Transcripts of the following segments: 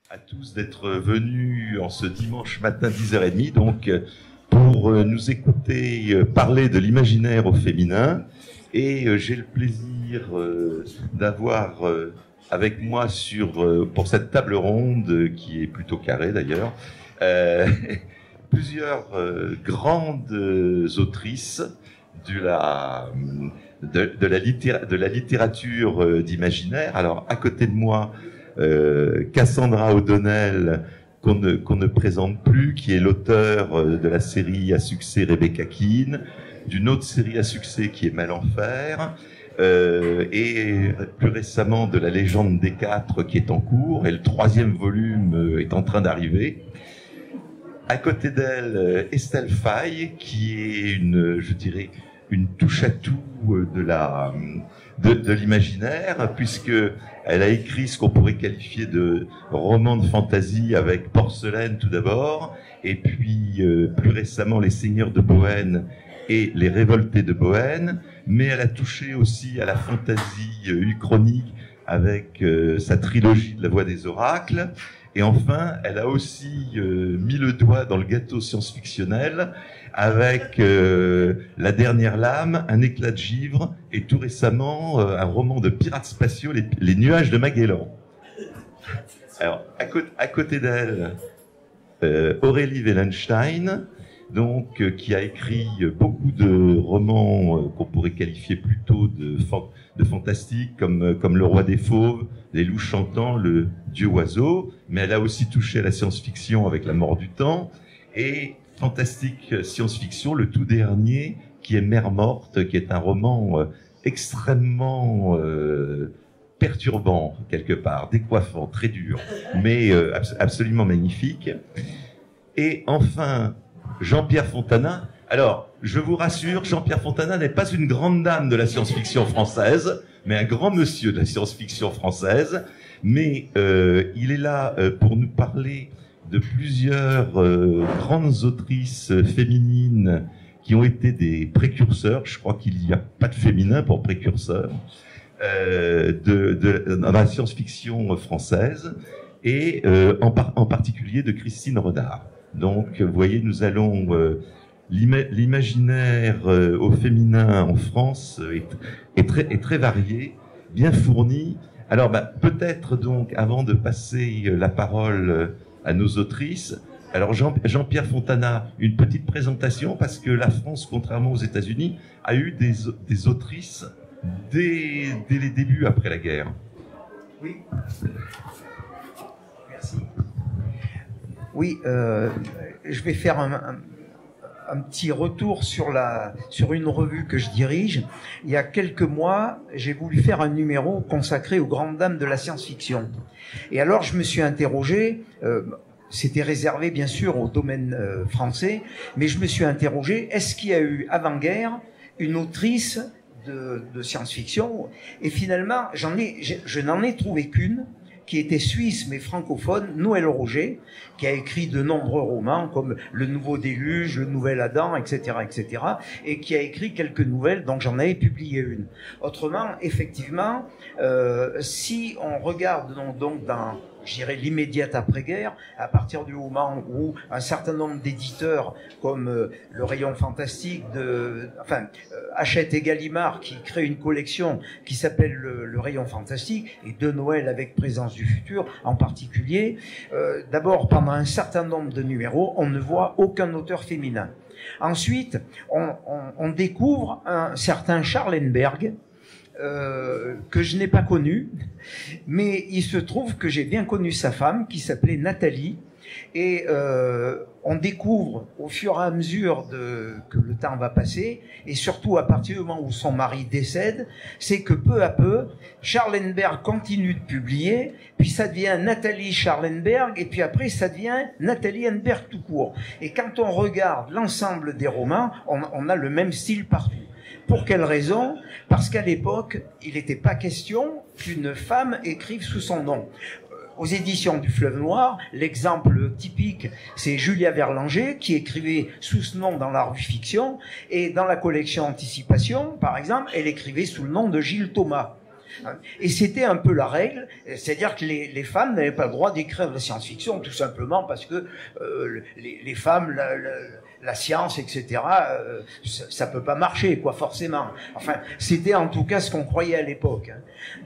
à tous d'être venus en ce dimanche matin 10h30 donc pour nous écouter parler de l'imaginaire au féminin. Et j'ai le plaisir d'avoir avec moi pour cette table ronde, qui est plutôt carrée d'ailleurs, plusieurs grandes autrices de la littérature d'imaginaire. Alors, à côté de moi, Cassandra O'Donnell, qu'on ne présente plus, qui est l'auteur de la série à succès Rebecca Keane, d'une autre série à succès qui est Malenfer, et plus récemment de la légende des quatre qui est en cours, et le 3e volume est en train d'arriver. À côté d'elle, Estelle Faye, qui est une touche-à-tout de l'imaginaire, puisque elle a écrit ce qu'on pourrait qualifier de roman de fantasy avec Porcelaine tout d'abord, et puis plus récemment Les Seigneurs de Bohême et Les Révoltés de Bohême, mais elle a touché aussi à la fantasy uchronique avec sa trilogie de La Voix des Oracles. Et enfin, elle a aussi mis le doigt dans le gâteau science-fictionnel avec La Dernière Lame, Un éclat de givre, et tout récemment un roman de pirates spatiaux, Les Nuages de Magellan. Alors, à côté d'elle, Aurélie Wellenstein, donc qui a écrit beaucoup de romans qu'on pourrait qualifier plutôt de fantastique, comme Le Roi des Fauves, Les Loups Chantants, Le Dieu Oiseau, mais elle a aussi touché à la science-fiction avec La Mort du Temps, et fantastique science-fiction, le tout dernier, qui est Mère Morte, qui est un roman extrêmement perturbant, quelque part, décoiffant, très dur, mais absolument magnifique. Et enfin, Jean-Pierre Fontana. Alors, je vous rassure, Jean-Pierre Fontana n'est pas une grande dame de la science-fiction française, mais un grand monsieur de la science-fiction française. Mais il est là pour nous parler de plusieurs grandes autrices féminines qui ont été des précurseurs. Je crois qu'il n'y a pas de féminin pour précurseur dans la science-fiction française, et en particulier de Christine Renard. Donc, vous voyez, nous allons... l'imaginaire au féminin en France est très varié, bien fourni. Alors, peut-être donc, avant de passer la parole à nos autrices, alors Jean-Pierre Fontana, une petite présentation, parce que la France, contrairement aux États-Unis, a eu des autrices dès les débuts après la guerre. Oui. Merci. Oui, je vais faire un petit retour sur une revue que je dirige. Il y a quelques mois, j'ai voulu faire un numéro consacré aux grandes dames de la science-fiction. Et alors, je me suis interrogé, c'était réservé bien sûr au domaine français, mais je me suis interrogé, est-ce qu'il y a eu avant-guerre une autrice de science-fiction? Et finalement, je n'en ai trouvé qu'une, qui était suisse mais francophone, Noël Roger, qui a écrit de nombreux romans comme Le Nouveau Déluge, Le Nouvel Adam, etc., etc., et qui a écrit quelques nouvelles, donc j'en avais publié une. Autrement, effectivement, si on regarde donc dans, je dirais, l'immédiate après-guerre, à partir du moment où un certain nombre d'éditeurs, comme le Rayon Fantastique, Hachette et Gallimard, qui créent une collection qui s'appelle le Rayon Fantastique, et de Noël avec Présence du Futur en particulier, d'abord, pendant un certain nombre de numéros, on ne voit aucun auteur féminin. Ensuite, on découvre un certain Scharlenberg, que je n'ai pas connu, mais il se trouve que j'ai bien connu sa femme, qui s'appelait Nathalie, et on découvre au fur et à mesure que le temps va passer, et surtout à partir du moment où son mari décède, c'est que peu à peu, Scharlenberg continue de publier, puis ça devient Nathalie Scharlenberg, et puis après ça devient Nathalie Henneberg tout court. Et quand on regarde l'ensemble des romans, on a le même style partout. Pour quelle raison? Parce qu'à l'époque, il n'était pas question qu'une femme écrive sous son nom. Aux éditions du Fleuve Noir, l'exemple typique, c'est Julia Verlanger, qui écrivait sous ce nom dans la revue Fiction, et dans la collection Anticipation, par exemple, elle écrivait sous le nom de Gilles Thomas. Et c'était un peu la règle, c'est-à-dire que les femmes n'avaient pas le droit d'écrire de la science-fiction, tout simplement parce que les femmes, la science, etc., ça peut pas marcher, quoi, forcément. Enfin, c'était en tout cas ce qu'on croyait à l'époque.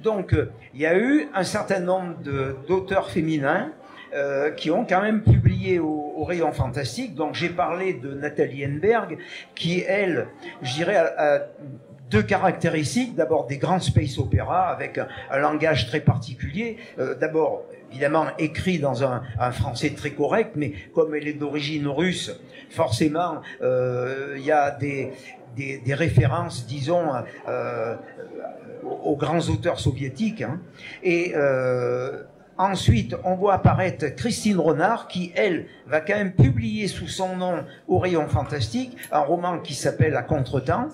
Donc, il y a eu un certain nombre d'auteurs féminins qui ont quand même publié au Rayon Fantastique. Donc, j'ai parlé de Nathalie Henneberg, qui, elle, je dirais, a deux caractéristiques. D'abord, des grands space opéras avec un langage très particulier. D'abord, évidemment, écrit dans un français très correct, mais comme elle est d'origine russe, forcément, il y a des références, disons, aux grands auteurs soviétiques. Et ensuite, on voit apparaître Christine Renard, qui, elle, va quand même publier sous son nom au Rayon Fantastique un roman qui s'appelle À Contretemps,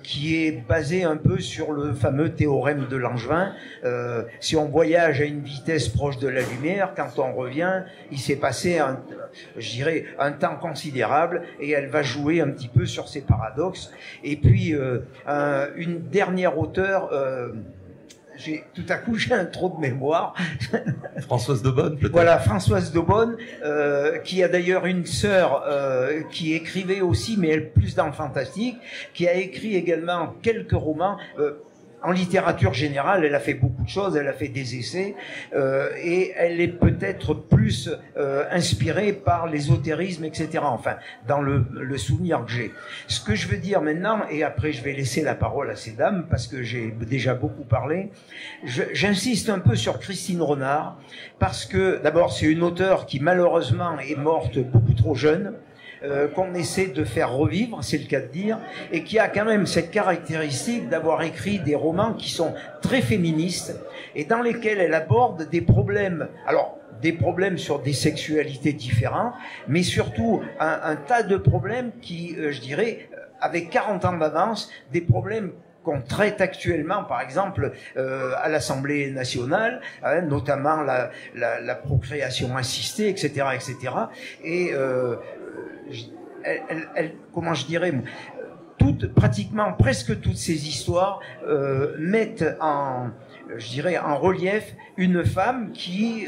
qui est basé un peu sur le fameux théorème de Langevin. Si on voyage à une vitesse proche de la lumière, quand on revient, il s'est passé je dirais, un temps considérable, et elle va jouer un petit peu sur ces paradoxes. Et puis, une dernière auteure... tout à coup, j'ai un trou de mémoire. Françoise Daubonne, peut-être. Voilà, Françoise Daubonne, qui a d'ailleurs une sœur qui écrivait aussi, mais elle plus dans le fantastique, qui a écrit également quelques romans. En littérature générale, elle a fait beaucoup de choses, elle a fait des essais, et elle est peut-être plus inspirée par l'ésotérisme, etc. Enfin, dans le souvenir que j'ai. Ce que je veux dire maintenant, et après je vais laisser la parole à ces dames, parce que j'ai déjà beaucoup parlé, j'insiste un peu sur Christine Renard, parce que d'abord c'est une auteure qui malheureusement est morte beaucoup trop jeune, qu'on essaie de faire revivre, c'est le cas de dire, et qui a quand même cette caractéristique d'avoir écrit des romans qui sont très féministes et dans lesquels elle aborde des problèmes, alors des problèmes sur des sexualités différentes, mais surtout un tas de problèmes qui, je dirais, avec 40 ans d'avance, des problèmes qu'on traite actuellement, par exemple, à l'Assemblée nationale, notamment la procréation assistée, etc., etc. Et comment je dirais, pratiquement presque toutes ces histoires mettent je dirais, en relief une femme qui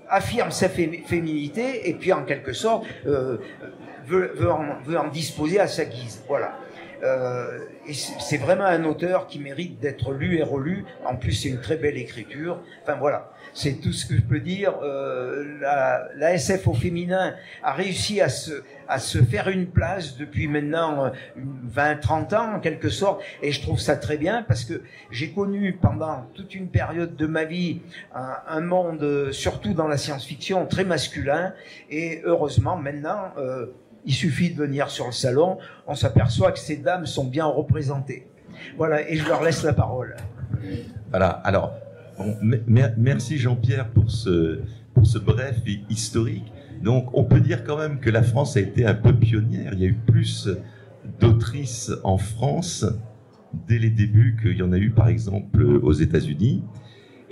affirme sa féminité et puis en quelque sorte veut en disposer à sa guise. Voilà. Et c'est vraiment un auteur qui mérite d'être lu et relu. En plus, c'est une très belle écriture. Enfin voilà, c'est tout ce que je peux dire. La SF au féminin a réussi à se faire une place depuis maintenant 20-30 ans en quelque sorte, et je trouve ça très bien parce que j'ai connu pendant toute une période de ma vie un monde, surtout dans la science-fiction, très masculin, et heureusement maintenant il suffit de venir sur le salon, on s'aperçoit que ces dames sont bien représentées. Voilà, et je leur laisse la parole. Voilà, alors, bon, merci Jean-Pierre pour ce bref historique. Donc, on peut dire quand même que la France a été un peu pionnière. Il y a eu plus d'autrices en France dès les débuts qu'il y en a eu, par exemple, aux États-Unis.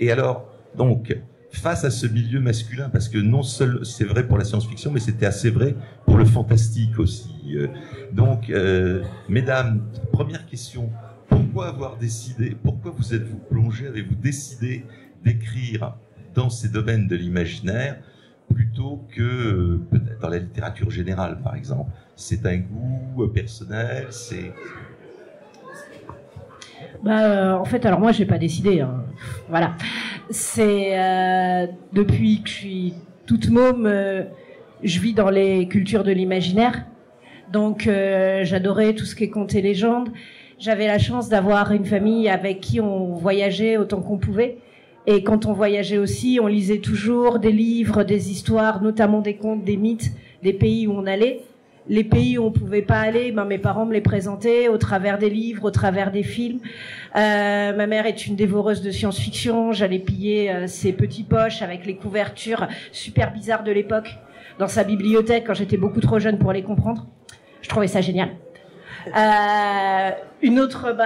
Et alors, donc, face à ce milieu masculin, parce que non seul c'est vrai pour la science-fiction, mais c'était assez vrai pour le fantastique aussi. Donc, mesdames, première question, pourquoi vous êtes-vous plongé, avez-vous décidé d'écrire dans ces domaines de l'imaginaire plutôt que peut-être dans la littérature générale, par exemple? C'est un goût personnel, c'est... En fait, alors moi, j'ai pas décidé. Hein. Voilà. C'est depuis que je suis toute môme, je vis dans les cultures de l'imaginaire. Donc, j'adorais tout ce qui est contes et légendes. J'avais la chance d'avoir une famille avec qui on voyageait autant qu'on pouvait. Et quand on voyageait aussi, on lisait toujours des livres, des histoires, notamment des contes, des mythes, des pays où on allait. Les pays où on pouvait pas aller, mes parents me les présentaient au travers des livres, au travers des films. Ma mère est une dévoreuse de science-fiction. J'allais piller ses petits poches avec les couvertures super bizarres de l'époque dans sa bibliothèque quand j'étais beaucoup trop jeune pour les comprendre. Je trouvais ça génial. Une autre,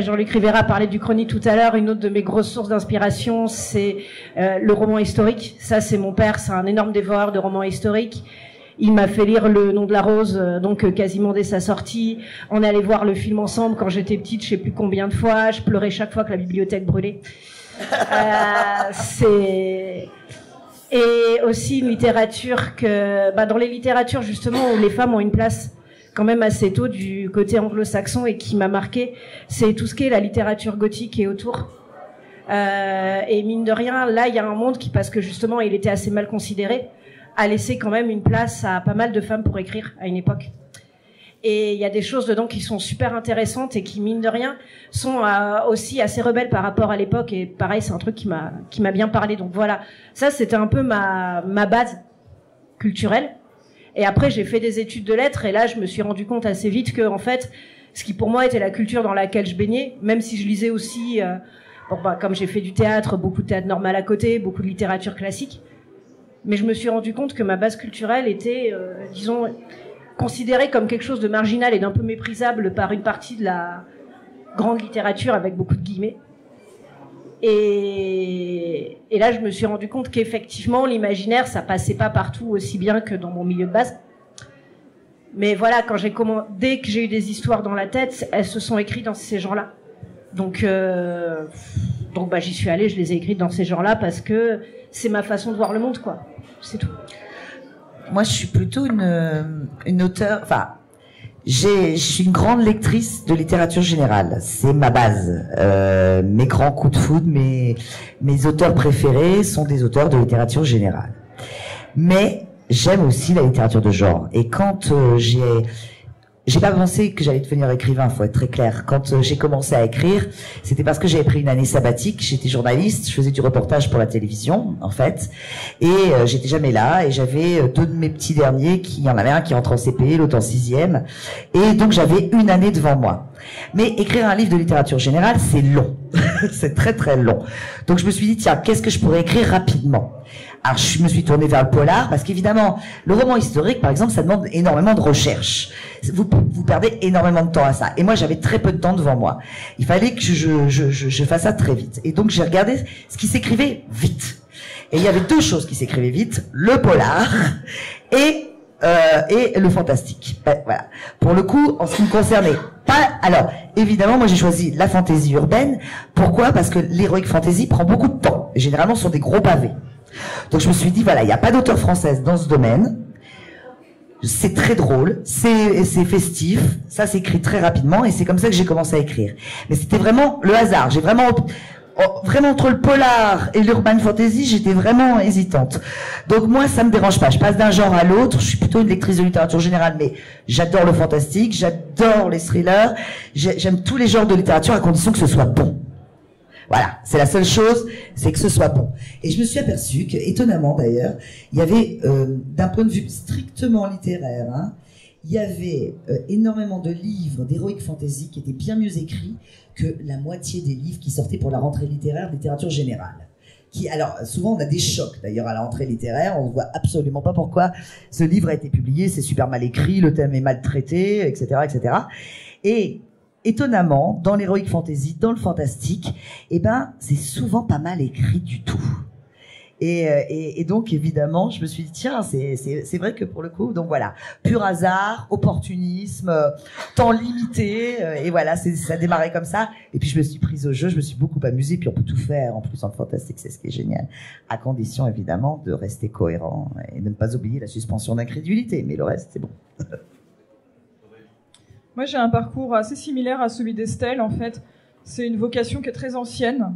Jean-Luc Rivera parlait du Chronique tout à l'heure. Une autre de mes grosses sources d'inspiration, c'est le roman historique. Ça, c'est mon père, c'est un énorme dévoreur de romans historiques. Il m'a fait lire Le Nom de la Rose, donc quasiment dès sa sortie. On allait voir le film ensemble quand j'étais petite, je sais plus combien de fois. Je pleurais chaque fois que la bibliothèque brûlait. Et aussi une littérature dans les littératures justement où les femmes ont une place quand même assez tôt du côté anglo-saxon et qui m'a marqué, c'est tout ce qui est la littérature gothique et autour. Et mine de rien, là, il y a un monde qui, parce que justement, il était assez mal considéré, a laissé quand même une place à pas mal de femmes pour écrire à une époque. Et il y a des choses dedans qui sont super intéressantes et qui, mine de rien, sont aussi assez rebelles par rapport à l'époque. Et pareil, c'est un truc qui m'a bien parlé. Donc voilà, ça, c'était un peu ma base culturelle. Et après, j'ai fait des études de lettres et là, je me suis rendu compte assez vite que, en fait, ce qui pour moi était la culture dans laquelle je baignais, même si je lisais aussi, comme j'ai fait du théâtre, beaucoup de théâtre normal à côté, beaucoup de littérature classique, mais je me suis rendu compte que ma base culturelle était, disons, considérée comme quelque chose de marginal et d'un peu méprisable par une partie de la grande littérature avec beaucoup de guillemets. Et là, je me suis rendu compte qu'effectivement, l'imaginaire, ça passait pas partout aussi bien que dans mon milieu de base. Mais voilà, dès que j'ai eu des histoires dans la tête, elles se sont écrites dans ces genres-là. Donc j'y suis allée, je les ai écrites dans ces genres-là parce que c'est ma façon de voir le monde, quoi. C'est tout. Moi, je suis plutôt une auteure. Enfin, je suis une grande lectrice de littérature générale. C'est ma base. Mes grands coups de foudre, mes auteurs préférés sont des auteurs de littérature générale. Mais j'aime aussi la littérature de genre. Et quand j'ai pas pensé que j'allais devenir écrivain, faut être très clair. Quand j'ai commencé à écrire, c'était parce que j'avais pris une année sabbatique. J'étais journaliste, je faisais du reportage pour la télévision, en fait. Et j'étais jamais là. Et j'avais deux de mes petits derniers, il y en avait un qui rentre en CP, l'autre en 6e. Et donc j'avais une année devant moi. Mais écrire un livre de littérature générale, c'est long. C'est très très long. Donc je me suis dit, tiens, qu'est-ce que je pourrais écrire rapidement? Alors je me suis tournée vers le polar parce qu'évidemment, le roman historique, par exemple, ça demande énormément de recherche. Vous perdez énormément de temps à ça. Et moi, j'avais très peu de temps devant moi. Il fallait que je fasse ça très vite. Et donc, j'ai regardé ce qui s'écrivait vite. Et il y avait deux choses qui s'écrivaient vite, le polar et le fantastique. Ben, voilà. Pour le coup, en ce qui me concernait, alors, évidemment, moi j'ai choisi la fantaisie urbaine. Pourquoi? Parce que l'heroic fantasy prend beaucoup de temps. Et généralement, ce sont des gros pavés. Donc je me suis dit, voilà, il n'y a pas d'auteur française dans ce domaine. C'est très drôle, c'est festif, ça s'écrit très rapidement et c'est comme ça que j'ai commencé à écrire. Mais c'était vraiment le hasard. J'ai vraiment entre le polar et l'urban fantasy, j'étais vraiment hésitante. Donc moi, ça me dérange pas. Je passe d'un genre à l'autre. Je suis plutôt une lectrice de littérature générale, mais j'adore le fantastique, j'adore les thrillers. J'aime tous les genres de littérature à condition que ce soit bon. Voilà, c'est la seule chose, c'est que ce soit bon. Et je me suis aperçue que, étonnamment d'ailleurs, il y avait, d'un point de vue strictement littéraire, il y avait énormément de livres d'heroic fantasy qui étaient bien mieux écrits que la moitié des livres qui sortaient pour la rentrée littéraire de littérature générale. Alors, souvent, on a des chocs, d'ailleurs, à la rentrée littéraire. On ne voit absolument pas pourquoi ce livre a été publié, c'est super mal écrit, le thème est mal traité, etc., etc. Et étonnamment, dans l'heroic fantasy, dans le fantastique, c'est souvent pas mal écrit du tout. Et donc, évidemment, je me suis dit, tiens, c'est vrai que pour le coup, donc voilà, pur hasard, opportunisme, temps limité, et voilà, ça démarrait comme ça. Et puis, je me suis prise au jeu, je me suis beaucoup amusée, puis on peut tout faire, en plus, en fantastique, c'est ce qui est génial. À condition, évidemment, de rester cohérent et de ne pas oublier la suspension d'incrédulité, mais le reste, c'est bon. Moi, j'ai un parcours assez similaire à celui d'Estelle, en fait. C'est une vocation qui est très ancienne.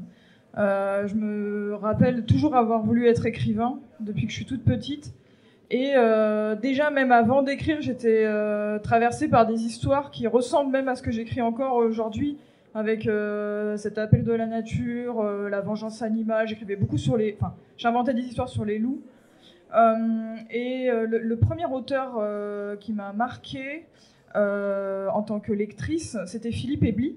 Je me rappelle toujours avoir voulu être écrivain depuis que je suis toute petite. Et déjà, même avant d'écrire, j'étais traversée par des histoires qui ressemblent même à ce que j'écris encore aujourd'hui, avec cet appel de la nature, la vengeance animale. J'écrivais beaucoup j'inventais des histoires sur les loups. Le premier auteur qui m'a marquée en tant que lectrice, c'était Philippe Ebli,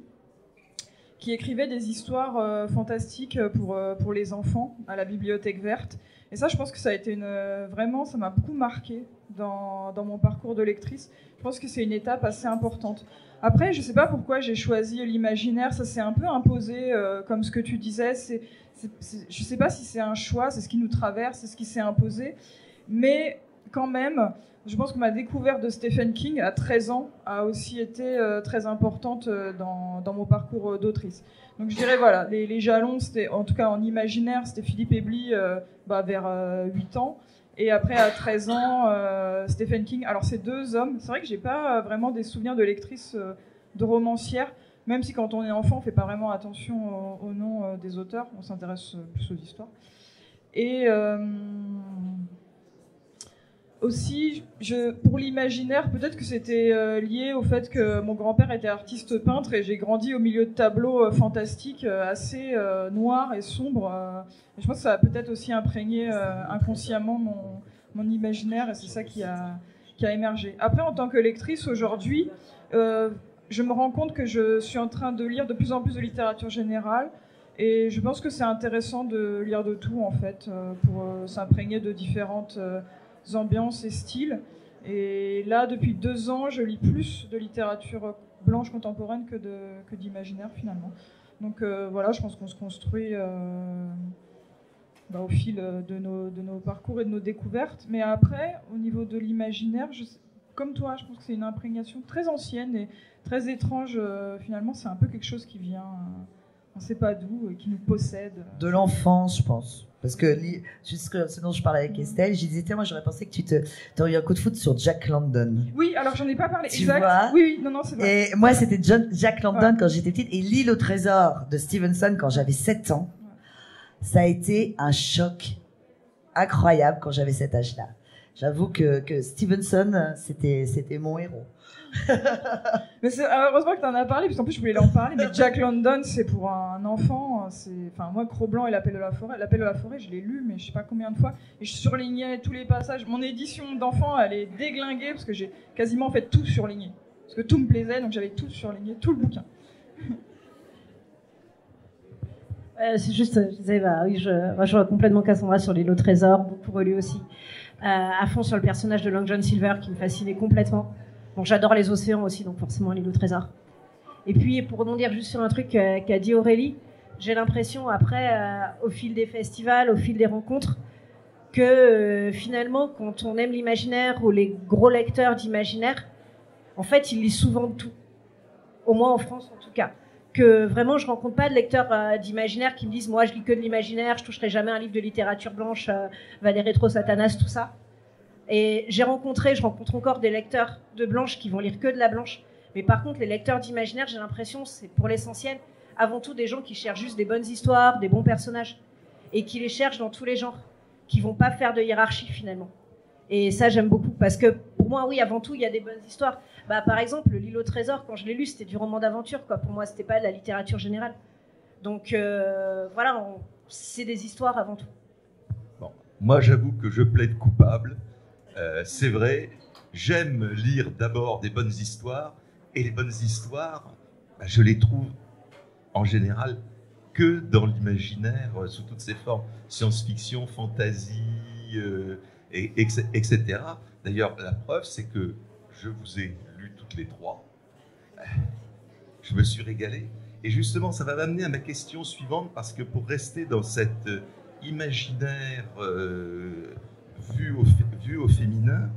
qui écrivait des histoires fantastiques pour les enfants à la Bibliothèque Verte. Et ça, je pense que ça a été vraiment, ça m'a beaucoup marqué dans mon parcours de lectrice. Je pense que c'est une étape assez importante. Après, je ne sais pas pourquoi j'ai choisi l'imaginaire, ça s'est un peu imposé, comme ce que tu disais. Je ne sais pas si c'est un choix, c'est ce qui nous traverse, c'est ce qui s'est imposé. Mais quand même, je pense que ma découverte de Stephen King à 13 ans a aussi été très importante dans mon parcours d'autrice. Donc je dirais, voilà, les jalons, c'était, en tout cas en imaginaire, c'était Philippe Ebli vers 8 ans. Et après, à 13 ans, Stephen King. Alors, ces deux hommes, c'est vrai que j'ai pas vraiment des souvenirs de lectrice, de romancière, même si quand on est enfant, on fait pas vraiment attention au nom des auteurs, on s'intéresse plus aux histoires. Et aussi, pour l'imaginaire, peut-être que c'était lié au fait que mon grand-père était artiste peintre et j'ai grandi au milieu de tableaux fantastiques assez noirs et sombres. Et je pense que ça a peut-être aussi imprégné inconsciemment mon imaginaire et c'est ça qui a émergé. Après, en tant que lectrice aujourd'hui, je me rends compte que je suis en train de lire de plus en plus de littérature générale et je pense que c'est intéressant de lire de tout en fait pour s'imprégner de différentes ambiances et styles. Et là, depuis 2 ans, je lis plus de littérature blanche contemporaine que d'imaginaire finalement. Donc voilà, je pense qu'on se construit au fil de nos parcours et de nos découvertes. Mais après, au niveau de l'imaginaire, comme toi, je pense que c'est une imprégnation très ancienne et très étrange. Finalement, c'est un peu quelque chose qui vient, on ne sait pas d'où, et qui nous possède. De l'enfance, je pense. Parce que ce dont je parlais avec Estelle, je disais, moi j'aurais pensé que tu aurais eu un coup de foot sur Jack London. Oui, alors j'en ai pas parlé. Tu exact. vois Oui, non, c'est vrai. Et moi c'était Jack London quand j'étais petite et L'île au trésor de Stevenson quand j'avais 7 ans. Ça a été un choc incroyable quand j'avais cet âge-là. J'avoue que Stevenson, c'était mon héros. Mais heureusement que tu en as parlé, parce qu'en plus je voulais en parler, mais Jack London, c'est pour un enfant, moi Cro-Blanc et L'Appel de la forêt, je l'ai lu, mais je sais pas combien de fois, et je surlignais tous les passages. Mon édition d'enfant, elle est déglinguée, parce que j'ai quasiment fait tout surligné, parce que tout me plaisait, donc j'avais tout surligné, tout le bouquin. C'est juste, je disais, oui, je rejoins complètement Cassandra sur L'île au trésor, beaucoup relu aussi, à fond sur le personnage de Long John Silver, qui me fascinait complètement. Bon, j'adore les océans aussi, donc forcément L'île au trésor. Et puis, pour rebondir juste sur un truc qu'a dit Aurélie, j'ai l'impression, après, au fil des festivals, au fil des rencontres, que finalement, quand on aime l'imaginaire ou les gros lecteurs d'imaginaire, en fait, ils lisent souvent de tout. Au moins en France, en tout cas. Que vraiment, je rencontre pas de lecteurs d'imaginaire qui me disent « Moi, je lis que de l'imaginaire, je toucherai jamais un livre de littérature blanche, Valérie Rétro, Satanas, tout ça. » Et je rencontre encore des lecteurs de blanche qui vont lire que de la blanche. Mais par contre, les lecteurs d'imaginaire, j'ai l'impression, c'est pour l'essentiel, avant tout des gens qui cherchent juste des bonnes histoires, des bons personnages, et qui les cherchent dans tous les genres, qui vont pas faire de hiérarchie finalement. Et ça, j'aime beaucoup, parce que pour moi, oui, avant tout, il y a des bonnes histoires. Par exemple, L'île au trésor, quand je l'ai lu, c'était du roman d'aventure, quoi. Pour moi, c'était pas de la littérature générale. Donc voilà, c'est des histoires avant tout. Bon, moi, j'avoue que je plaide coupable. C'est vrai, j'aime lire d'abord des bonnes histoires, et les bonnes histoires, je les trouve en général que dans l'imaginaire, sous toutes ses formes, science-fiction, fantasy, etc. D'ailleurs, la preuve, c'est que je vous ai lu toutes les trois. Je me suis régalé. Et justement, ça va m'amener à ma question suivante, parce que pour rester dans cet imaginaire vu au féminin,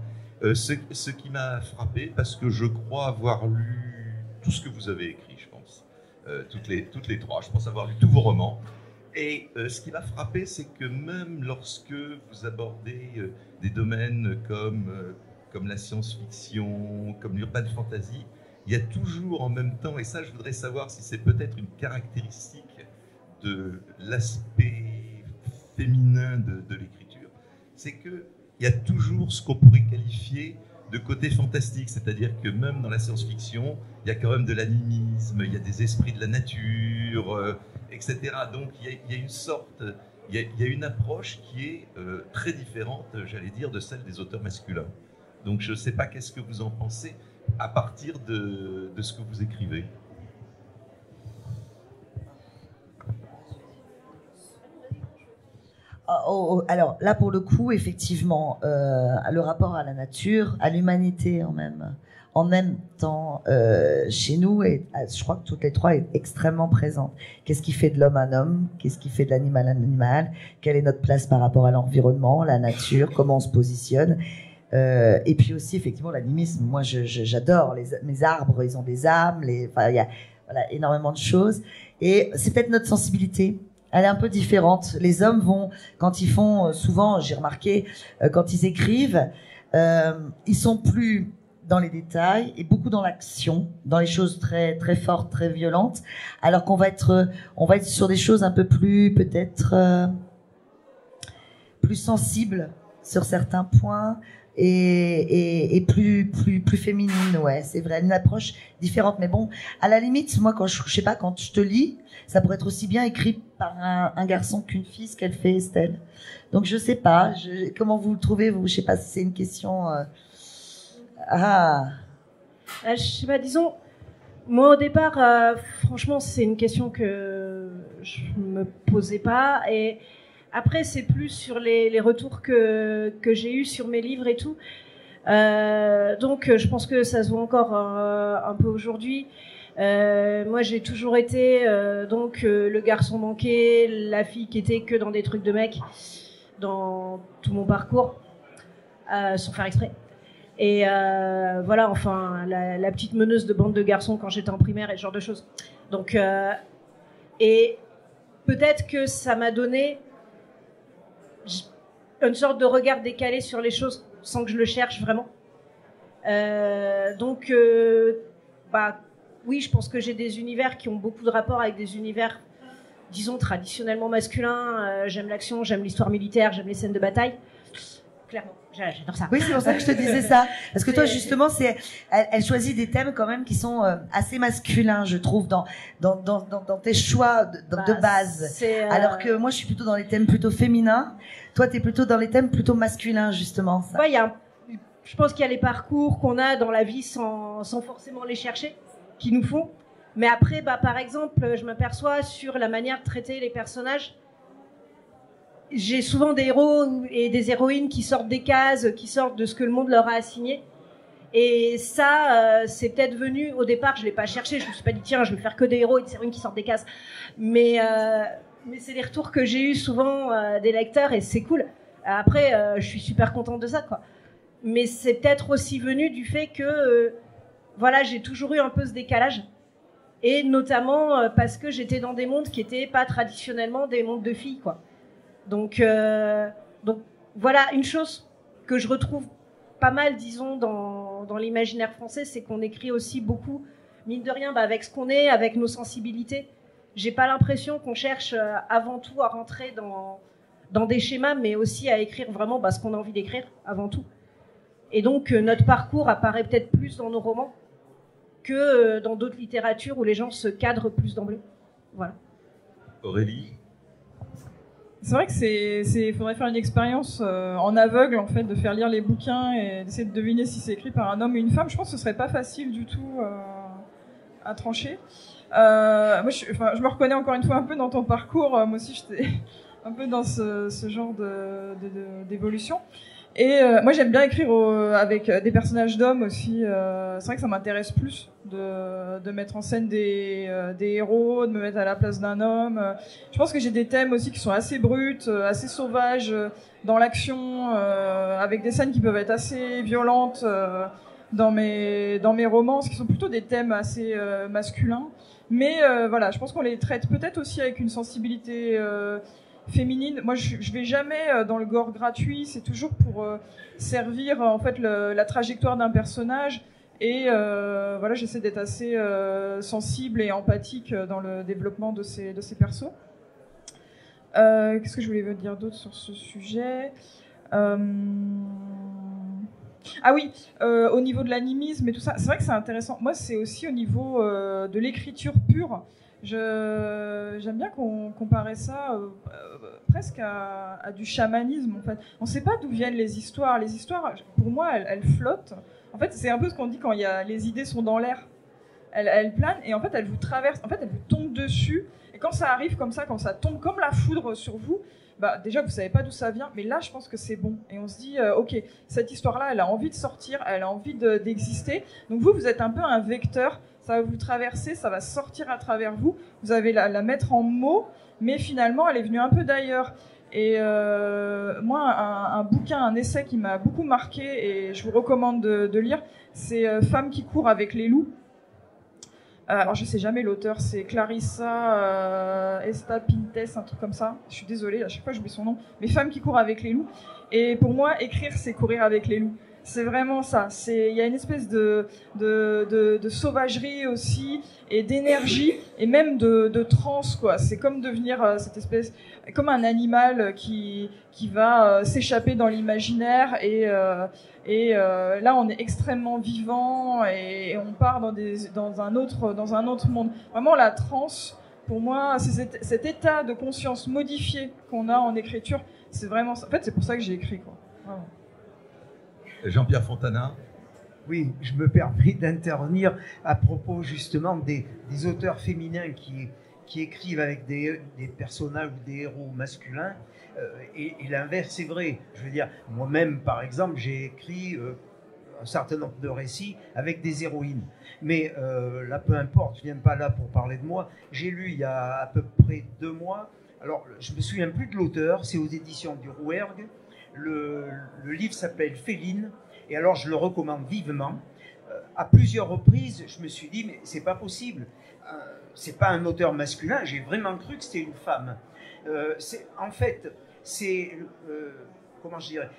ce qui m'a frappé, parce que je crois avoir lu tout ce que vous avez écrit, je pense, toutes les trois, je pense avoir lu tous vos romans, et ce qui m'a frappé, c'est que même lorsque vous abordez des domaines comme la science-fiction, comme l'urban fantasy, il y a toujours en même temps, et ça je voudrais savoir si c'est peut-être une caractéristique de l'aspect féminin de l'écriture, c'est qu'il y a toujours ce qu'on pourrait qualifier de côté fantastique, c'est-à-dire que même dans la science-fiction, il y a quand même de l'animisme, il y a des esprits de la nature, etc. Donc il y a une sorte, il y a une approche qui est très différente, j'allais dire, de celle des auteurs masculins. Donc je ne sais pas qu'est-ce que vous en pensez à partir de ce que vous écrivez. Alors là, pour le coup, effectivement, le rapport à la nature, à l'humanité en même temps, chez nous, et je crois que toutes les trois est extrêmement présente. Qu'est-ce qui fait de l'homme un homme? Qu'est-ce qui fait de l'animal un animal? Quelle est notre place par rapport à l'environnement, la nature? Comment on se positionne? Et puis aussi, effectivement, l'animisme. Moi, j'adore. Mes arbres, ils ont des âmes. Enfin, il y a voilà, énormément de choses. Et c'est peut-être notre sensibilité. Elle est un peu différente. Les hommes vont, quand ils font, souvent, j'ai remarqué, quand ils écrivent, ils sont plus dans les détails et beaucoup dans l'action, dans les choses très très fortes, très violentes, alors qu'on va être sur des choses un peu plus peut-être plus sensibles sur certains points et plus féminine. Ouais, c'est vrai, une approche différente. Mais bon, à la limite, moi quand je sais pas, quand je te lis, ça pourrait être aussi bien écrit par un garçon qu'une fille, ce qu'elle fait, Estelle. Donc je sais pas, comment vous le trouvez, vous? Je sais pas si c'est une question. Je sais pas, disons, moi au départ, franchement, c'est une question que je me posais pas. Et après, c'est plus sur les retours que j'ai eus sur mes livres et tout. Donc, je pense que ça se voit encore un peu aujourd'hui. Moi, j'ai toujours été donc le garçon manqué, la fille qui était que dans des trucs de mecs dans tout mon parcours, sans faire exprès. Et voilà, enfin, la petite meneuse de bande de garçons quand j'étais en primaire et ce genre de choses. Donc, et peut-être que ça m'a donné une sorte de regard décalé sur les choses sans que je le cherche vraiment. Donc, bah, oui, je pense que j'ai des univers qui ont beaucoup de rapport avec des univers, disons, traditionnellement masculins. J'aime l'action, j'aime l'histoire militaire, j'aime les scènes de bataille. Clairement, j'adore ça. Oui, c'est pour ça que je te disais ça. Parce que toi, justement, elle choisit des thèmes quand même qui sont assez masculins, je trouve, dans tes choix de base. Alors que moi, je suis plutôt dans les thèmes plutôt féminins. Toi, t'es plutôt dans les thèmes plutôt masculins, justement. Ça. Ouais, je pense qu'il y a les parcours qu'on a dans la vie sans forcément les chercher, qui nous font. Mais après, bah, par exemple, je m'aperçois sur la manière de traiter les personnages. J'ai souvent des héros et des héroïnes qui sortent des cases, qui sortent de ce que le monde leur a assigné. Et ça, c'est peut-être venu, au départ, je l'ai pas cherché, je me suis pas dit, tiens, je vais faire que des héros et des héroïnes qui sortent des cases. Mais c'est des retours que j'ai eu souvent des lecteurs et c'est cool. Après, je suis super contente de ça, quoi. Mais c'est peut-être aussi venu du fait que, voilà, j'ai toujours eu un peu ce décalage. Et notamment parce que j'étais dans des mondes qui étaient pas traditionnellement des mondes de filles, quoi. Donc voilà, une chose que je retrouve pas mal, disons, dans l'imaginaire français, c'est qu'on écrit aussi beaucoup, mine de rien, bah, avec ce qu'on est, avec nos sensibilités. J'ai pas l'impression qu'on cherche avant tout à rentrer dans des schémas, mais aussi à écrire vraiment ce qu'on a envie d'écrire avant tout. Et donc notre parcours apparaît peut-être plus dans nos romans que dans d'autres littératures où les gens se cadrent plus d'emblée. Voilà. Aurélie? C'est vrai que faudrait faire une expérience en aveugle, en fait, de faire lire les bouquins et d'essayer de deviner si c'est écrit par un homme ou une femme. Je pense que ce serait pas facile du tout à trancher. Moi, je me reconnais encore une fois un peu dans ton parcours. Moi aussi, j'étais un peu dans ce genre d'évolution. Et moi, j'aime bien écrire avec des personnages d'hommes aussi. C'est vrai que ça m'intéresse plus de mettre en scène des héros, de me mettre à la place d'un homme. Je pense que j'ai des thèmes aussi qui sont assez bruts, assez sauvages dans l'action, avec des scènes qui peuvent être assez violentes dans mes romans, qui sont plutôt des thèmes assez masculins. Mais voilà, je pense qu'on les traite peut-être aussi avec une sensibilité féminine. Moi, je vais jamais dans le gore gratuit. C'est toujours pour servir en fait la trajectoire d'un personnage. Et voilà, j'essaie d'être assez sensible et empathique dans le développement de ces persos. Qu'est-ce que je voulais vous dire d'autre sur ce sujet? Ah oui, au niveau de l'animisme et tout ça, c'est vrai que c'est intéressant. Moi, c'est aussi au niveau de l'écriture pure. J'aime bien qu'on comparait ça presque à du chamanisme, en fait. On ne sait pas d'où viennent les histoires. Les histoires, pour moi, elles flottent. En fait, c'est un peu ce qu'on dit quand les idées sont dans l'air. Elles planent et en fait, elles vous traversent. En fait, elles vous tombent dessus. Et quand ça arrive comme ça, quand ça tombe comme la foudre sur vous, bah, déjà, vous ne savez pas d'où ça vient. Mais là, je pense que c'est bon. Et on se dit, OK, cette histoire-là, elle a envie de sortir. Elle a envie d'exister. Donc vous êtes un peu un vecteur. Ça va vous traverser, ça va sortir à travers vous. Vous allez la mettre en mots, mais finalement, elle est venue un peu d'ailleurs. Et moi, un bouquin, un essai qui m'a beaucoup marqué et je vous recommande de lire, c'est Femmes qui courent avec les loups. Alors je sais jamais l'auteur, c'est Clarissa Estapintes, un truc comme ça. Je suis désolée, à chaque fois j'oublie son nom. Mais Femmes qui courent avec les loups. Et pour moi, écrire, c'est courir avec les loups. C'est vraiment ça. Il y a une espèce de sauvagerie aussi, et d'énergie, et même de transe, quoi. C'est comme devenir cette espèce, comme un animal qui va s'échapper dans l'imaginaire, et là on est extrêmement vivant, et on part dans un autre monde. Vraiment, la transe, pour moi, c'est cet état de conscience modifié qu'on a en écriture. C'est vraiment ça. En fait, c'est pour ça que j'ai écrit, quoi. Vraiment. Jean-Pierre Fontana. Oui, je me permets d'intervenir à propos justement des auteurs féminins qui écrivent avec des personnages ou des héros masculins, et l'inverse est vrai. Je veux dire, moi-même par exemple, j'ai écrit un certain nombre de récits avec des héroïnes. Mais là, peu importe, je ne viens pas là pour parler de moi. J'ai lu il y a à peu près 2 mois, alors je ne me souviens plus de l'auteur, c'est aux éditions du Rouergue. Le livre s'appelle Féline, et alors je le recommande vivement. À plusieurs reprises, je me suis dit, mais c'est pas possible. C'est pas un auteur masculin, j'ai vraiment cru que c'était une femme. En fait, comment je dirais,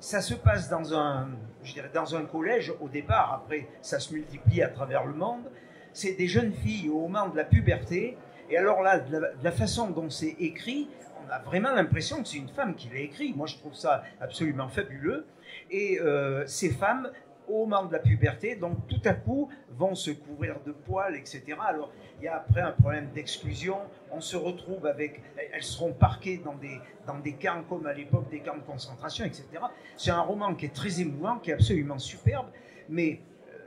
ça se passe dans un collège au départ, après ça se multiplie à travers le monde. C'est des jeunes filles au moment de la puberté, et alors là, de la façon dont c'est écrit, on a vraiment l'impression que c'est une femme qui l'a écrit. Moi, je trouve ça absolument fabuleux. Et ces femmes, au moment de la puberté, donc tout à coup, vont se couvrir de poils, etc. Alors, il y a après un problème d'exclusion. On se retrouve avec... Elles seront parquées dans des camps, comme à l'époque des camps de concentration, etc. C'est un roman qui est très émouvant, qui est absolument superbe. Mais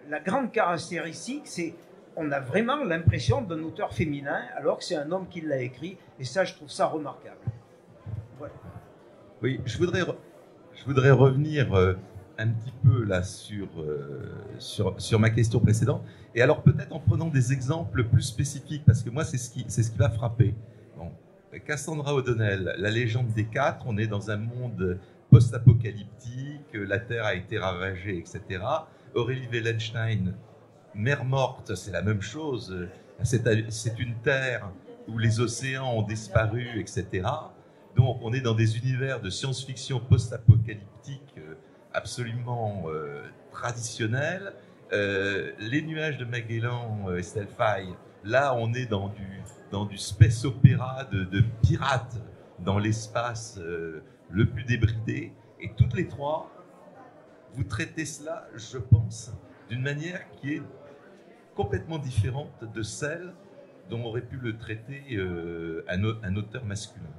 la grande caractéristique, c'est on a vraiment l'impression d'un auteur féminin, alors que c'est un homme qui l'a écrit. Et ça, je trouve ça remarquable. Voilà. Oui, je voudrais revenir un petit peu là sur ma question précédente. Et alors peut-être en prenant des exemples plus spécifiques, parce que moi c'est ce qui va frapper. Bon, Cassandra O'Donnell, la légende des 4, on est dans un monde post-apocalyptique, la Terre a été ravagée, etc. Aurélie Wellenstein, Mer morte, c'est la même chose. C'est une Terre où les océans ont disparu, etc. Donc on est dans des univers de science-fiction post-apocalyptique absolument traditionnels. Les nuages de Magellan, Estelle Faye, là on est dans du space opéra de pirates dans l'espace le plus débridé. Et toutes les 3, vous traitez cela, je pense, d'une manière qui est complètement différente de celle dont aurait pu le traiter un auteur masculin.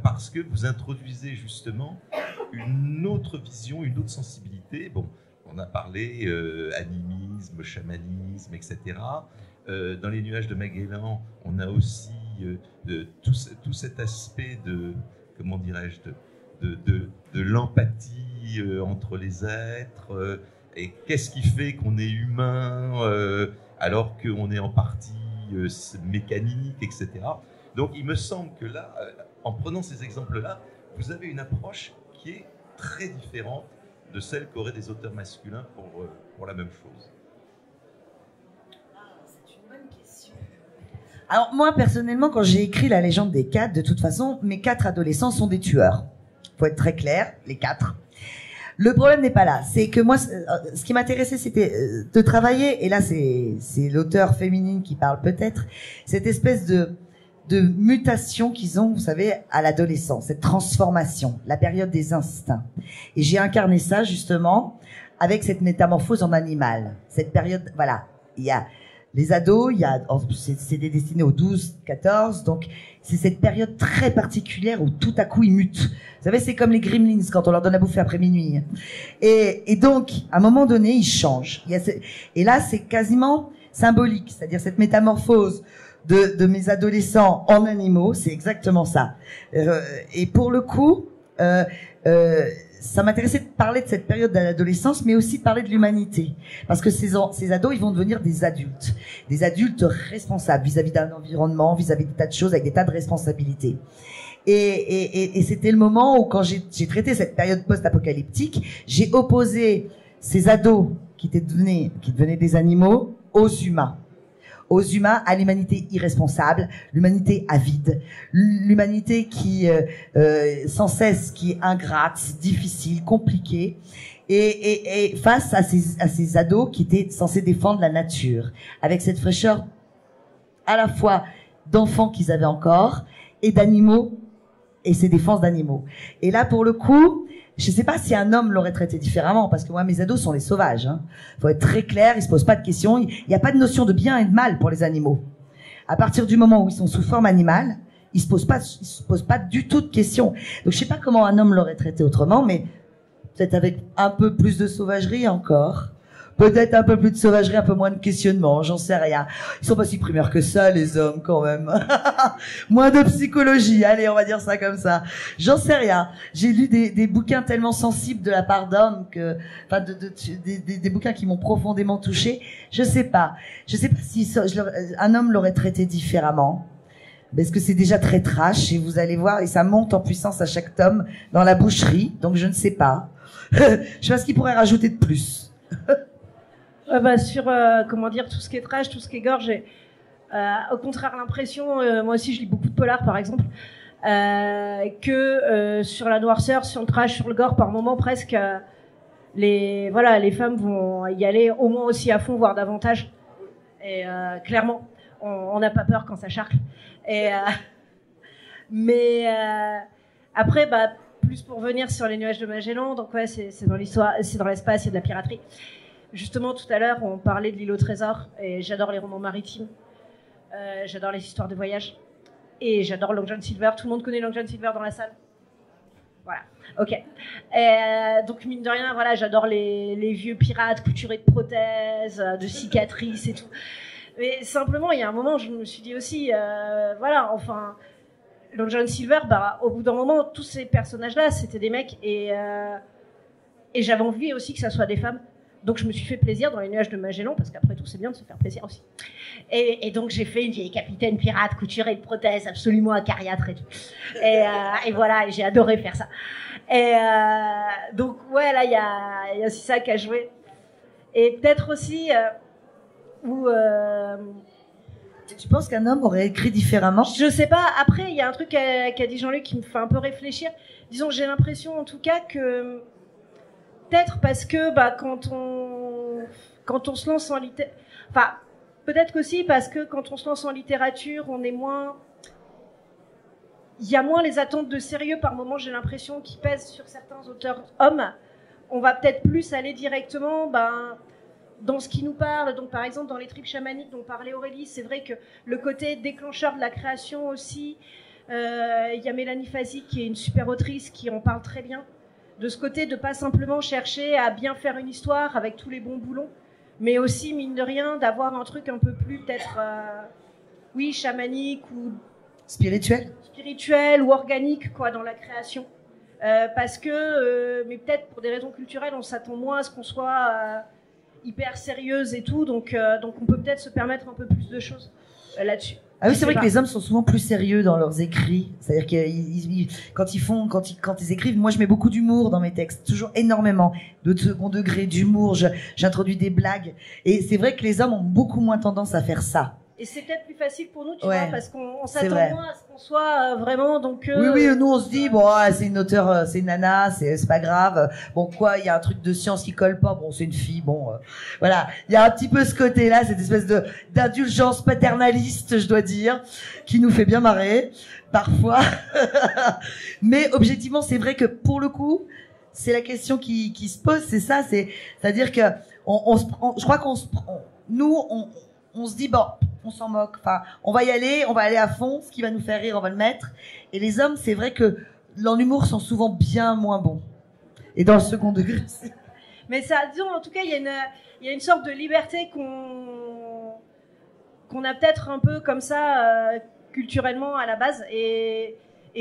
Parce que vous introduisez justement une autre vision, une autre sensibilité. Bon, on a parlé animisme, chamanisme, etc. Dans les nuages de Magellan, on a aussi tout cet aspect de, comment dirais-je, de l'empathie entre les êtres. Et qu'est-ce qui fait qu'on est humain alors qu'on est en partie mécanique, etc. Donc il me semble que là, en prenant ces exemples-là, vous avez une approche qui est très différente de celle qu'auraient des auteurs masculins pour la même chose. C'est une bonne question. Alors moi, personnellement, quand j'ai écrit La légende des 4, de toute façon, mes 4 adolescents sont des tueurs. Faut être très clair, les 4. Le problème n'est pas là. C'est que moi, ce qui m'intéressait, c'était de travailler, et là, c'est l'auteur féminine qui parle peut-être, cette espèce de mutation qu'ils ont, vous savez, à l'adolescence, cette transformation, la période des instincts. Et j'ai incarné ça, justement, avec cette métamorphose en animal. Cette période, voilà, il y a les ados, c'est destiné aux 12-14, donc c'est cette période très particulière où tout à coup ils mutent. Vous savez, c'est comme les gremlins quand on leur donne à bouffer après minuit. Et donc, à un moment donné, ils changent. Et là, c'est quasiment symbolique, c'est-à-dire cette métamorphose de mes adolescents en animaux, c'est exactement ça. Et pour le coup, ça m'intéressait de parler de cette période de l'adolescence, mais aussi de parler de l'humanité. Parce que ces ados, ils vont devenir des adultes responsables vis-à-vis d'un environnement, vis-à-vis des tas de choses, avec des tas de responsabilités. Et c'était le moment où, quand j'ai traité cette période post-apocalyptique, j'ai opposé ces ados qui devenaient des animaux aux humains, à l'humanité irresponsable, l'humanité avide, l'humanité qui sans cesse qui est ingrate, difficile, compliquée, et face à ces ados qui étaient censés défendre la nature, avec cette fraîcheur à la fois d'enfants qu'ils avaient encore et d'animaux et ces défenses d'animaux. Et là, pour le coup, je sais pas si un homme l'aurait traité différemment, parce que moi, mes ados sont des sauvages. Hein. Faut être très clair, ils se posent pas de questions. Il n'y a pas de notion de bien et de mal pour les animaux. À partir du moment où ils sont sous forme animale, ils se posent pas du tout de questions. Donc, je sais pas comment un homme l'aurait traité autrement, mais peut-être avec un peu plus de sauvagerie encore. Peut-être un peu plus de sauvagerie, un peu moins de questionnement, j'en sais rien. Ils sont pas si primaires que ça, les hommes, quand même. Moins de psychologie, allez, on va dire ça comme ça. J'en sais rien. J'ai lu des bouquins tellement sensibles de la part d'hommes que, enfin, des bouquins qui m'ont profondément touchée. Je sais pas si un homme l'aurait traité différemment. Parce que c'est déjà très trash, et vous allez voir, et ça monte en puissance à chaque tome dans la boucherie, donc je ne sais pas. Je sais pas ce qu'il pourrait rajouter de plus. Sur comment dire, tout ce qui est trash, tout ce qui est gore, j'ai au contraire l'impression, moi aussi je lis beaucoup de polars par exemple, que sur la noirceur, sur le trash, sur le gore, par moment presque les femmes vont y aller au moins aussi à fond, voire davantage. Et clairement, on n'a pas peur quand ça charcle. Et mais après, plus pour venir sur les nuages de Magellan, donc ouais, c'est dans l'histoire, c'est dans l'espace, il y a de la piraterie. Justement, tout à l'heure, on parlait de l'île au trésor, et j'adore les romans maritimes, j'adore les histoires de voyage, et j'adore Long John Silver. Tout le monde connaît Long John Silver dans la salle? Voilà, ok. Donc, mine de rien, voilà, j'adore les vieux pirates couturés de prothèses, de cicatrices et tout. Mais simplement, il y a un moment, je me suis dit aussi, Long John Silver, au bout d'un moment, tous ces personnages-là, c'était des mecs, et j'avais envie aussi que ça soit des femmes. Donc je me suis fait plaisir dans les nuages de Magellan, parce qu'après tout, c'est bien de se faire plaisir aussi. Et donc j'ai fait une vieille capitaine pirate couturée de prothèses, absolument acariâtre et tout. Et voilà, j'ai adoré faire ça. Et donc ouais, là, il y a aussi ça qui a joué. Et peut-être aussi Tu penses qu'un homme aurait écrit différemment? Je sais pas. Après, il y a un truc qu'a dit Jean-Luc qui me fait un peu réfléchir. Disons, j'ai l'impression en tout cas que peut-être parce que quand on se lance en littérature, enfin peut-être qu'aussi parce que quand on se lance en littérature, il y a moins les attentes de sérieux par moment, j'ai l'impression, qui pèsent sur certains auteurs hommes. On va peut-être plus aller directement dans ce qui nous parle. Donc par exemple dans les tripes chamaniques dont parlait Aurélie, c'est vrai que le côté déclencheur de la création aussi, il y a Mélanie Fazi qui est une super autrice qui en parle très bien. De ce côté, de pas simplement chercher à bien faire une histoire avec tous les bons boulons, mais aussi, mine de rien, d'avoir un truc un peu plus peut-être, chamanique ou spirituel ou organique, quoi, dans la création. Parce que, mais peut-être pour des raisons culturelles, on s'attend moins à ce qu'on soit hyper sérieuse et tout, donc on peut peut-être se permettre un peu plus de choses là-dessus. Ah oui, c'est vrai que les hommes sont souvent plus sérieux dans leurs écrits. C'est-à-dire que quand ils écrivent, moi je mets beaucoup d'humour dans mes textes, toujours énormément de second degré d'humour. J'introduis des blagues, et c'est vrai que les hommes ont beaucoup moins tendance à faire ça. Et c'est peut-être plus facile pour nous, tu vois, parce qu'on s'attend moins à ce qu'on soit vraiment, donc... Oui, nous on se dit, bon, c'est une auteure, c'est une nana, c'est pas grave. Bon, quoi, il y a un truc de science qui colle pas, bon, c'est une fille, bon, voilà. Il y a un petit peu ce côté-là, cette espèce d'indulgence paternaliste, je dois dire, qui nous fait bien marrer, parfois. Mais objectivement, c'est vrai que pour le coup, c'est la question qui se pose, c'est ça, c'est-à-dire que je crois on se dit, bon, on s'en moque, enfin, on va y aller, on va aller à fond, ce qui va nous faire rire, on va le mettre. Et les hommes, c'est vrai que dans l'humour, sont souvent bien moins bons. Et dans le second degré aussi. Mais ça, disons, en tout cas, il y a une sorte de liberté qu'on a peut-être un peu comme ça, culturellement à la base, et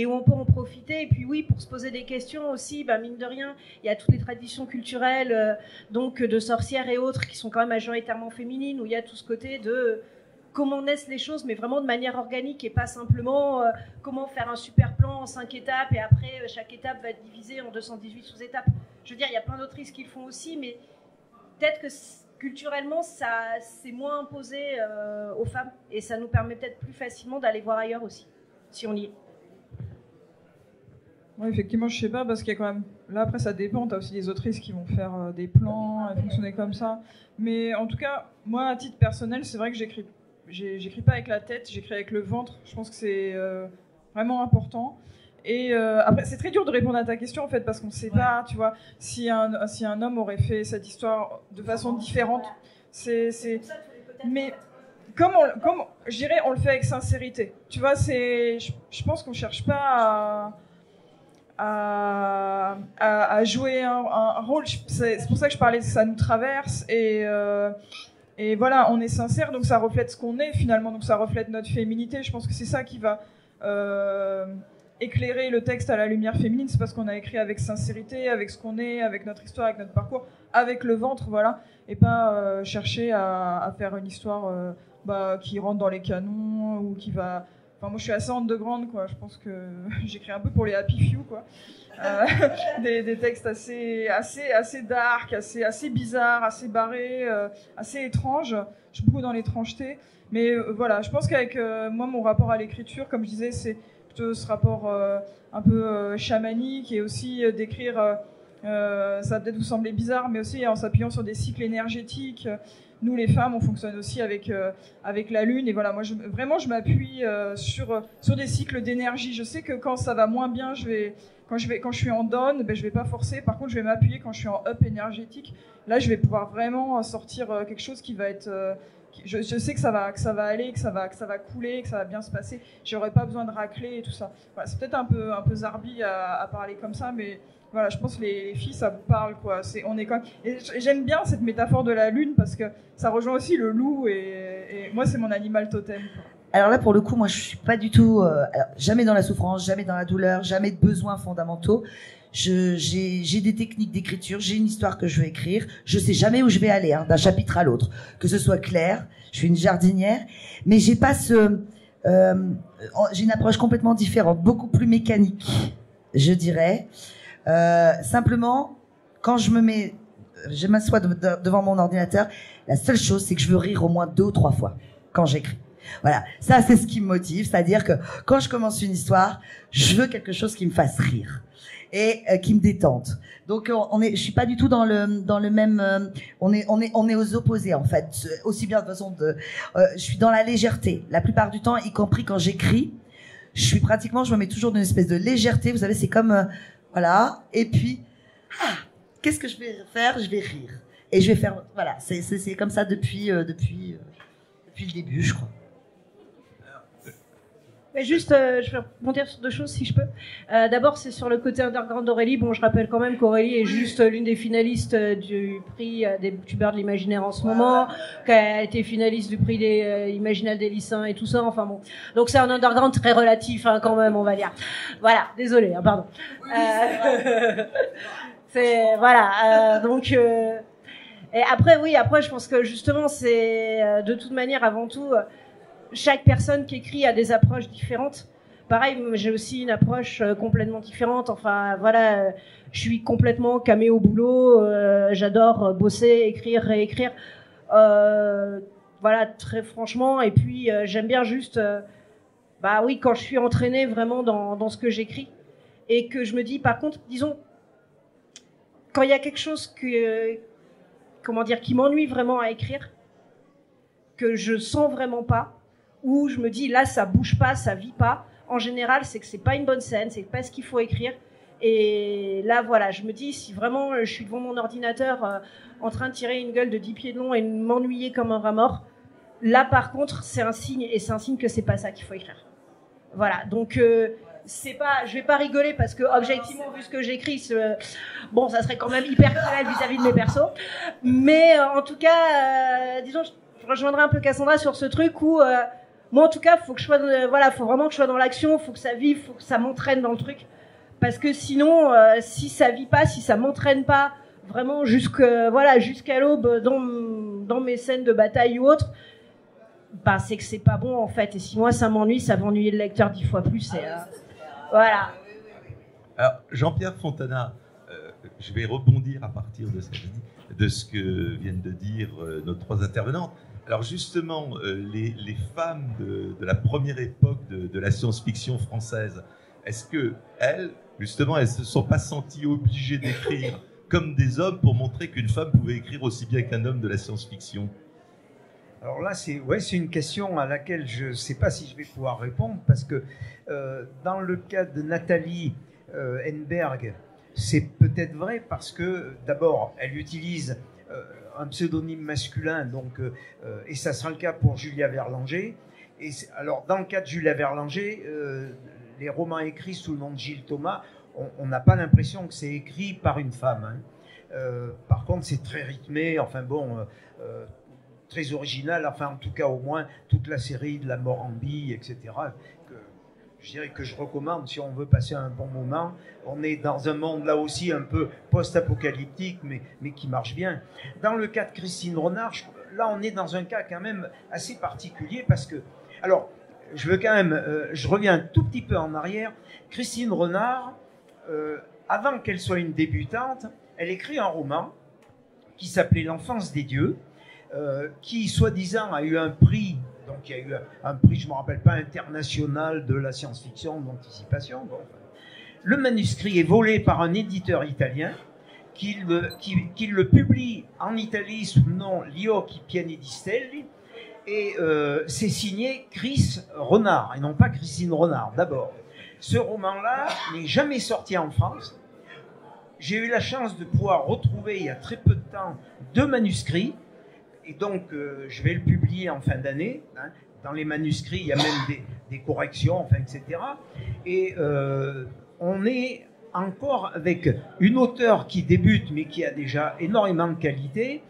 où on peut en profiter. Et puis oui, pour se poser des questions aussi, mine de rien, il y a toutes les traditions culturelles, donc de sorcières et autres, qui sont quand même majoritairement féminines, où il y a tout ce côté de comment naissent les choses, mais vraiment de manière organique et pas simplement comment faire un super plan en 5 étapes et après chaque étape va être divisée en 218 sous-étapes. Je veux dire, il y a plein d'autrices qui le font aussi, mais peut-être que culturellement, c'est moins imposé aux femmes et ça nous permet peut-être plus facilement d'aller voir ailleurs aussi, si on y est. Oui, effectivement, je sais pas, parce qu'il y a quand même... Là, après, ça dépend. Tu as aussi des autrices qui vont faire des plans et fonctionner comme ça. Mais en tout cas, moi, à titre personnel, c'est vrai que j'écris pas avec la tête, j'écris avec le ventre. Je pense que c'est vraiment important. Et après, c'est très dur de répondre à ta question, en fait, parce qu'on ne sait pas, tu vois, si un homme aurait fait cette histoire de façon différente. Mais comme je dirais, on le fait avec sincérité. Tu vois, je pense qu'on ne cherche pas à jouer un rôle. C'est pour ça que je parlais de ça nous traverse. Et voilà, on est sincère, donc ça reflète ce qu'on est, finalement. Donc ça reflète notre féminité. Je pense que c'est ça qui va... éclairer le texte à la lumière féminine, c'est parce qu'on a écrit avec sincérité, avec ce qu'on est, avec notre histoire, avec notre parcours, avec le ventre, voilà, et pas chercher à faire une histoire qui rentre dans les canons ou qui va... Enfin, moi, je suis assez underground, quoi. Je pense que j'écris un peu pour les happy few, quoi. Des textes assez dark, assez bizarres, assez barrés, assez étranges. Je suis beaucoup dans l'étrangeté, mais voilà, je pense qu'avec moi, mon rapport à l'écriture, comme je disais, c'est ce rapport un peu chamanique et aussi d'écrire, ça va peut-être vous sembler bizarre, mais aussi en s'appuyant sur des cycles énergétiques. Nous, les femmes, on fonctionne aussi avec la lune. Et voilà, moi, je m'appuie sur des cycles d'énergie. Je sais que quand ça va moins bien, quand je suis en down, je vais pas forcer. Par contre, je vais m'appuyer quand je suis en up énergétique. Là, je vais pouvoir vraiment sortir quelque chose qui va être... Je sais que ça va aller, que ça va couler, que ça va bien se passer. J'aurais pas besoin de racler et tout ça. Voilà, c'est peut-être un peu zarbi à parler comme ça, mais voilà, je pense que les filles, ça vous parle, quoi. On est quand même... Et j'aime bien cette métaphore de la lune parce que ça rejoint aussi le loup et moi, c'est mon animal totem, quoi. Alors là, pour le coup, moi, je suis pas du tout, jamais dans la souffrance, jamais dans la douleur, jamais de besoins fondamentaux. J'ai des techniques d'écriture, j'ai une histoire que je veux écrire, je sais jamais où je vais aller, d'un chapitre à l'autre, que ce soit clair. Je suis une jardinière, mais j'ai pas j'ai une approche complètement différente, beaucoup plus mécanique, je dirais. Simplement, quand je m'assois devant mon ordinateur, la seule chose, c'est que je veux rire au moins 2 ou 3 fois quand j'écris. Voilà, ça c'est ce qui me motive, c'est-à-dire que quand je commence une histoire, je veux quelque chose qui me fasse rire et qui me détende. Donc je suis pas du tout dans le même, on est aux opposés en fait, aussi bien de façon je suis dans la légèreté la plupart du temps, y compris quand j'écris. Je me mets toujours dans une espèce de légèreté, vous savez, c'est comme voilà, et puis qu'est-ce que je vais faire? Je vais rire et je vais faire, voilà, c'est comme ça depuis le début, je crois. Mais juste, je vais rebondir sur 2 choses si je peux. D'abord, c'est sur le côté underground d'Aurélie. Bon, je rappelle quand même qu'Aurélie est juste l'une des finalistes du prix des youtubeurs de l'imaginaire en ce moment, qui a été finaliste du prix des Imaginal des lycéens et tout ça. Enfin bon, donc c'est un underground très relatif, hein, quand même, on va dire. Voilà, désolé, hein, pardon. C'est voilà, donc. Et après, oui, après, je pense que justement, c'est de toute manière, avant tout. Chaque personne qui écrit a des approches différentes. Pareil, j'ai aussi une approche complètement différente. Enfin, voilà, je suis complètement camée au boulot. J'adore bosser, écrire, réécrire. Voilà, très franchement. Et puis, j'aime bien juste, oui, quand je suis entraînée vraiment dans ce que j'écris. Et que je me dis, par contre, disons, quand il y a quelque chose qui m'ennuie vraiment à écrire, que je sens vraiment pas, où je me dis là ça bouge pas, ça vit pas, en général c'est que c'est pas une bonne scène, c'est pas ce qu'il faut écrire. Et là voilà, je me dis si vraiment je suis devant mon ordinateur en train de tirer une gueule de 10 pieds de long et de m'ennuyer comme un rat mort, là par contre c'est un signe, et c'est un signe que c'est pas ça qu'il faut écrire. Voilà, donc c'est pas, je vais pas rigoler parce que objectivement vu ce que j'écris, bon ça serait quand même hyper cruel vis-à-vis de mes persos, mais en tout cas disons je rejoindrai un peu Cassandra sur ce truc où moi en tout cas faut que je sois faut vraiment que je sois dans l'action, faut que ça vive, faut que ça m'entraîne dans le truc, parce que sinon si ça vit pas, si ça m'entraîne pas vraiment jusqu'à l'aube dans mes scènes de bataille ou autre, bah, c'est que c'est pas bon en fait. Et si moi ça m'ennuie, ça va ennuyer le lecteur 10 fois plus. Et, voilà. Alors, Jean-Pierre Fontana, je vais rebondir à partir de ce que viennent de dire nos trois intervenantes. Alors justement, les femmes de la première époque de la science-fiction française, est-ce que elles, justement, elles se sont pas senties obligées d'écrire comme des hommes pour montrer qu'une femme pouvait écrire aussi bien qu'un homme de la science-fiction? Alors là, c'est une question à laquelle je ne sais pas si je vais pouvoir répondre, parce que dans le cas de Nathalie Henneberg, c'est peut-être vrai parce que, d'abord, elle utilise un pseudonyme masculin, donc, et ça sera le cas pour Julia Verlanger. Et alors, dans le cas de Julia Verlanger, les romans écrits sous le nom de Gilles Thomas, on n'a pas l'impression que c'est écrit par une femme. Hein. Par contre, c'est très rythmé, enfin bon, très original, enfin en tout cas au moins toute la série de La Mort en bille, etc. Je dirais que je recommande si on veut passer un bon moment. On est dans un monde là aussi un peu post-apocalyptique, mais qui marche bien. Dans le cas de Christine Renard, là on est dans un cas quand même assez particulier parce que, alors, je veux quand même, je reviens un tout petit peu en arrière. Christine Renard, avant qu'elle soit une débutante, elle écrit un roman qui s'appelait L'enfance des dieux, qui soi-disant a eu un prix. Donc il y a eu un prix, je ne me rappelle pas, international de la science-fiction, d'anticipation. Bon. Le manuscrit est volé par un éditeur italien qui le publie en Italie sous le nom Gli occhi pieni di stelle, et c'est signé Chris Renard, et non pas Christine Renard, d'abord. Ce roman-là n'est jamais sorti en France. J'ai eu la chance de pouvoir retrouver, il y a très peu de temps, 2 manuscrits. Et donc, je vais le publier en fin d'année. Hein. Dans les manuscrits, il y a même des corrections, enfin, etc. Et on est encore avec une auteure qui débute, mais qui a déjà énormément de qualité.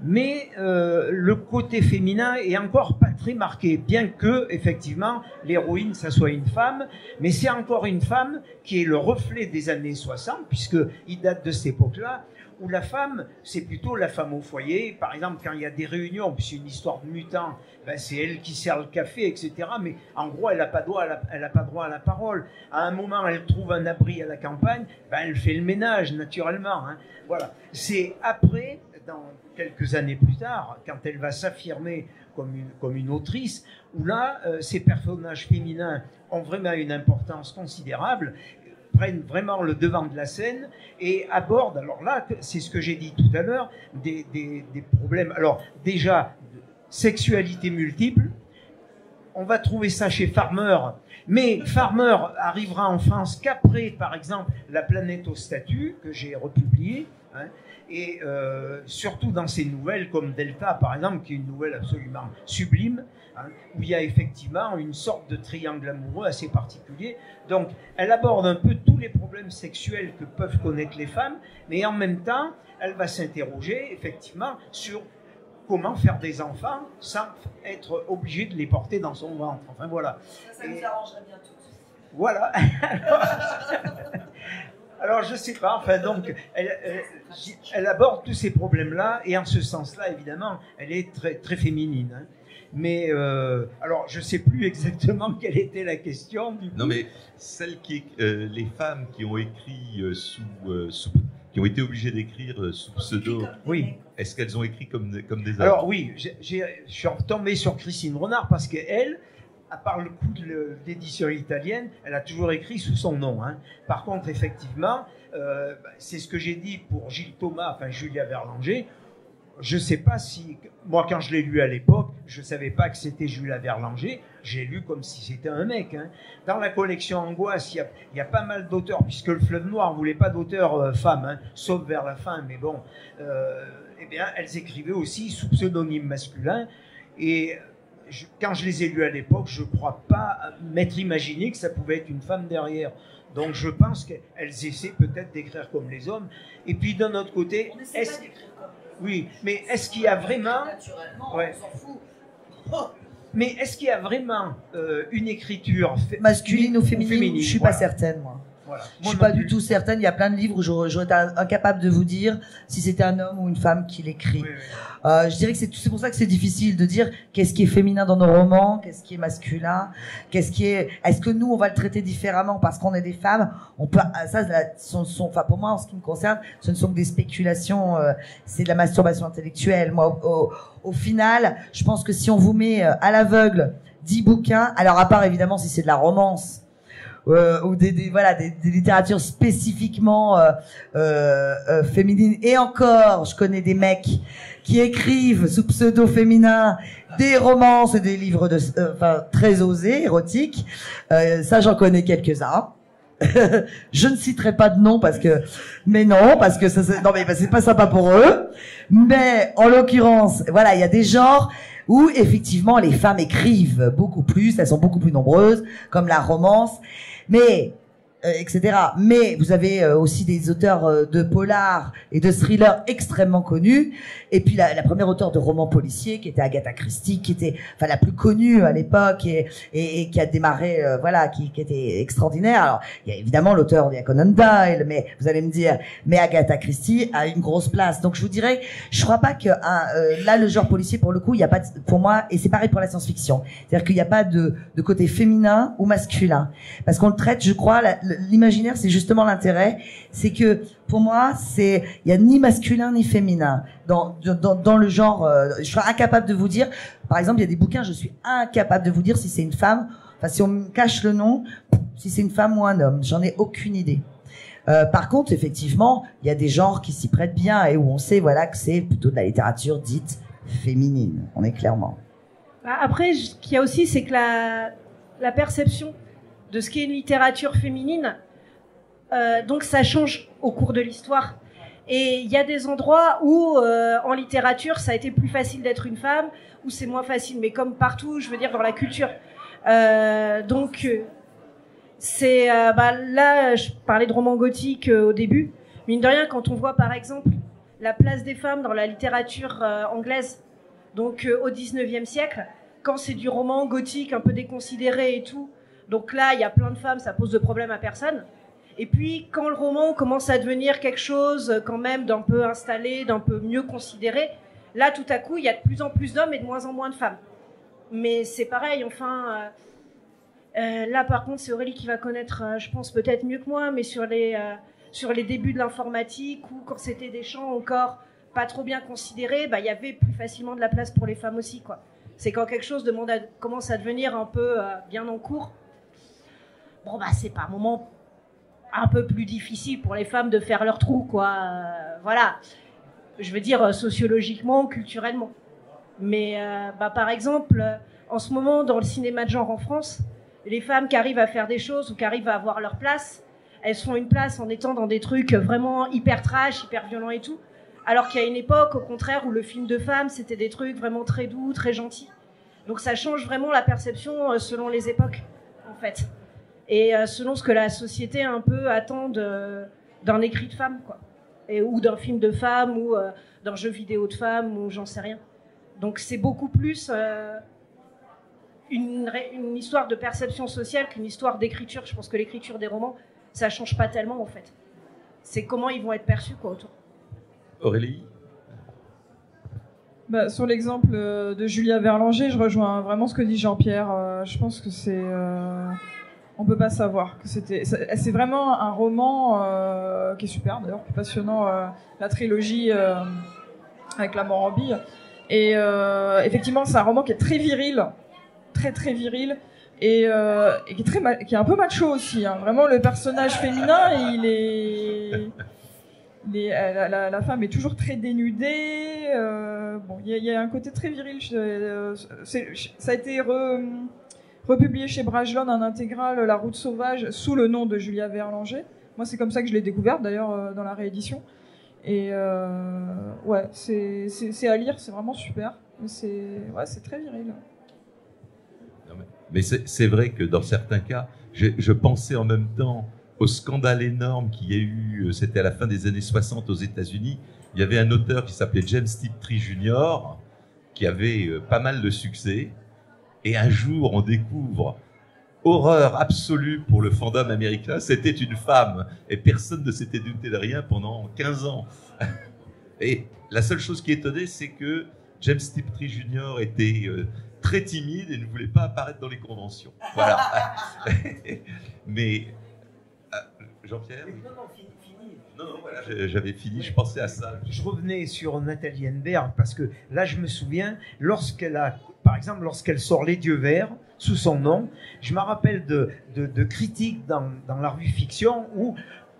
Mais le côté féminin est encore pas très marqué, bien que, effectivement, l'héroïne, ça soit une femme. Mais c'est encore une femme qui est le reflet des années 60, puisqu'il date de cette époque-là, où la femme, c'est plutôt la femme au foyer. Par exemple, quand il y a des réunions, puis c'est une histoire de mutant, ben c'est elle qui sert le café, etc. Mais en gros, elle n'a pas droit à la parole. À un moment, elle trouve un abri à la campagne, ben elle fait le ménage, naturellement. Hein. Voilà. C'est après, dans quelques années plus tard, quand elle va s'affirmer comme une autrice, où là, ces personnages féminins ont vraiment une importance considérable, prennent vraiment le devant de la scène et abordent, alors là, c'est ce que j'ai dit tout à l'heure, des problèmes, alors déjà, sexualité multiple, on va trouver ça chez Farmer, mais Farmer arrivera en France qu'après, par exemple, La planète aux statues, que j'ai republié, hein, et surtout dans ces nouvelles comme Delta, par exemple, qui est une nouvelle absolument sublime, hein, où il y a effectivement une sorte de triangle amoureux assez particulier. Donc, elle aborde un peu tous les problèmes sexuels que peuvent connaître les femmes, mais en même temps, elle va s'interroger, effectivement, sur comment faire des enfants sans être obligé de les porter dans son ventre. Enfin, voilà. Ça nous arrangerait bien tous. Voilà. Alors, je ne sais pas, enfin, donc, elle aborde tous ces problèmes-là, et en ce sens-là, évidemment, elle est très, très féminine. Hein. Mais, alors, je ne sais plus exactement quelle était la question. Du coup. Non, mais les femmes qui ont écrit qui ont été obligées d'écrire sous pseudo, oui. Est-ce qu'elles ont écrit comme des hommes? Alors, oui, je suis retombé sur Christine Renard, parce qu'elle, à part le coup de l'édition italienne, elle a toujours écrit sous son nom. Hein. Par contre, effectivement, c'est ce que j'ai dit pour Gilles Thomas, enfin Julia Verlanger. Je ne sais pas si... Moi, quand je l'ai lu à l'époque, je ne savais pas que c'était Julia Verlanger. J'ai lu comme si c'était un mec. Hein. Dans la collection Angoisse, il y a pas mal d'auteurs, puisque le Fleuve Noir ne voulait pas d'auteurs femmes, hein, sauf vers la fin. Mais bon, eh bien, elles écrivaient aussi sous pseudonyme masculin. Et... quand je les ai lus à l'époque, je ne crois pas m'être imaginé que ça pouvait être une femme derrière. Donc je pense qu'elles essaient peut-être d'écrire comme les hommes. Et puis d'un autre côté... On essaie pas d'écrire comme oui, mais est-ce qu'il y a vraiment... Naturellement, ouais. on s'en fout. Oh. Mais est-ce qu'il y a vraiment une écriture masculine ou féminine? Je ne suis voilà. pas certaine, moi. Voilà. Je suis pas du tout certaine. Il y a plein de livres où j'aurais été incapable de vous dire si c'était un homme ou une femme qui l'écrit. Oui, oui. Je dirais que c'est pour ça que c'est difficile de dire qu'est-ce qui est féminin dans nos romans, qu'est-ce qui est masculin, est-ce que nous on va le traiter différemment parce qu'on est des femmes. On peut, ça, enfin pour moi en ce qui me concerne, ce ne sont que des spéculations. C'est de la masturbation intellectuelle. Moi, au final, je pense que si on vous met à l'aveugle 10 bouquins, alors à part évidemment si c'est de la romance. Ou des littératures spécifiquement féminines. Et encore, je connais des mecs qui écrivent sous pseudo féminin des romances et des livres très osés, érotiques. Ça, j'en connais quelques-uns. Je ne citerai pas de nom parce que c'est pas sympa pour eux. Mais en l'occurrence, voilà, il y a des genres où effectivement les femmes écrivent beaucoup plus, elles sont beaucoup plus nombreuses, comme la romance. Mais etc. Mais vous avez aussi des auteurs de polar et de thrillers extrêmement connus. Et puis la première auteure de romans policiers qui était Agatha Christie, qui était la plus connue à l'époque et qui a démarré qui était extraordinaire. Alors il y a évidemment l'auteur de Conan Doyle, mais vous allez me dire, mais Agatha Christie a une grosse place. Donc je vous dirais, je crois pas que là le genre policier pour le coup, il y a pas pour moi, et c'est pareil pour la science-fiction. C'est-à-dire qu'il n'y a pas de côté féminin ou masculin, parce qu'on le traite, je crois, l'imaginaire, c'est justement l'intérêt, c'est que pour moi, il y a ni masculin ni féminin dans le genre. Je serais incapable de vous dire. Par exemple, il y a des bouquins, je suis incapable de vous dire si c'est une femme. Enfin, si on me cache le nom, si c'est une femme ou un homme, j'en ai aucune idée. Par contre, effectivement, il y a des genres qui s'y prêtent bien et où on sait, que c'est plutôt de la littérature dite féminine. On est clairement. Après, ce qu'il y a aussi, c'est que la perception de ce qu'est une littérature féminine, donc ça change au cours de l'histoire. Et il y a des endroits où, en littérature, ça a été plus facile d'être une femme, où c'est moins facile, mais comme partout, je veux dire, dans la culture. C'est là, je parlais de romans gothiques au début. Mine de rien, quand on voit, par exemple, la place des femmes dans la littérature anglaise, donc au 19e siècle, quand c'est du roman gothique un peu déconsidéré et tout, donc là, il y a plein de femmes, ça pose de problème à personne. Et puis, quand le roman commence à devenir quelque chose quand même d'un peu installé, d'un peu mieux considéré, là, tout à coup, il y a de plus en plus d'hommes et de moins en moins de femmes. Mais c'est pareil, enfin... là, par contre, c'est Aurélie qui va connaître, je pense, peut-être mieux que moi, mais sur les débuts de l'informatique, ou quand c'était des champs encore pas trop bien considérés, il y avait plus facilement de la place pour les femmes aussi, quoi. C'est quand quelque chose commence à devenir un peu bien en cours. Bon, c'est pas un moment un peu plus difficile pour les femmes de faire leur trou, quoi. Voilà. Je veux dire, sociologiquement, culturellement. Mais, par exemple, en ce moment, dans le cinéma de genre en France, les femmes qui arrivent à faire des choses ou qui arrivent à avoir leur place, elles se font une place en étant dans des trucs vraiment hyper trash, hyper violents et tout. Alors qu'il y a une époque, au contraire, où le film de femmes, c'était des trucs vraiment très doux, très gentils. Donc ça change vraiment la perception selon les époques, en fait. Et selon ce que la société un peu attend d'un écrit de femme, quoi. Ou d'un film de femme, ou d'un jeu vidéo de femme, ou j'en sais rien. Donc c'est beaucoup plus une histoire de perception sociale qu'une histoire d'écriture. Je pense que l'écriture des romans, ça change pas tellement, en fait. C'est comment ils vont être perçus, quoi, autour. Aurélie ? Sur l'exemple de Julia Verlanger, je rejoins vraiment ce que dit Jean-Pierre. Je pense que c'est... on peut pas savoir que c'est vraiment un roman qui est super, d'ailleurs, plus passionnant, la trilogie avec La mort en bille. Et effectivement, c'est un roman qui est très viril, très très viril, et qui est un peu macho aussi. Hein. Vraiment, le personnage féminin, la femme est toujours très dénudée. Il y a un côté très viril. Ça a été republié chez Bragelonne, un intégral, La route sauvage, sous le nom de Julia Verlanger. Moi, c'est comme ça que je l'ai découverte, d'ailleurs, dans la réédition. Et c'est à lire, c'est vraiment super. Mais c'est très viril. Mais c'est vrai que dans certains cas, je pensais en même temps au scandale énorme qu'il y a eu, c'était à la fin des années 60 aux États-Unis. Il y avait un auteur qui s'appelait James Tiptree Jr., qui avait pas mal de succès. Et un jour, on découvre horreur absolue pour le fandom américain, c'était une femme. Et personne ne s'était douté de rien pendant 15 ans. Et la seule chose qui étonnait, c'est que James Tiptree Jr. était très timide et ne voulait pas apparaître dans les conventions. Voilà. Mais Jean-Pierre? Non, fini. Non, voilà, j'avais fini, je pensais à ça. Je revenais sur Nathalie Henneberg parce que là, je me souviens, par exemple, lorsqu'elle sort Les Dieux Verts sous son nom, je me rappelle de critiques dans la revue Fiction où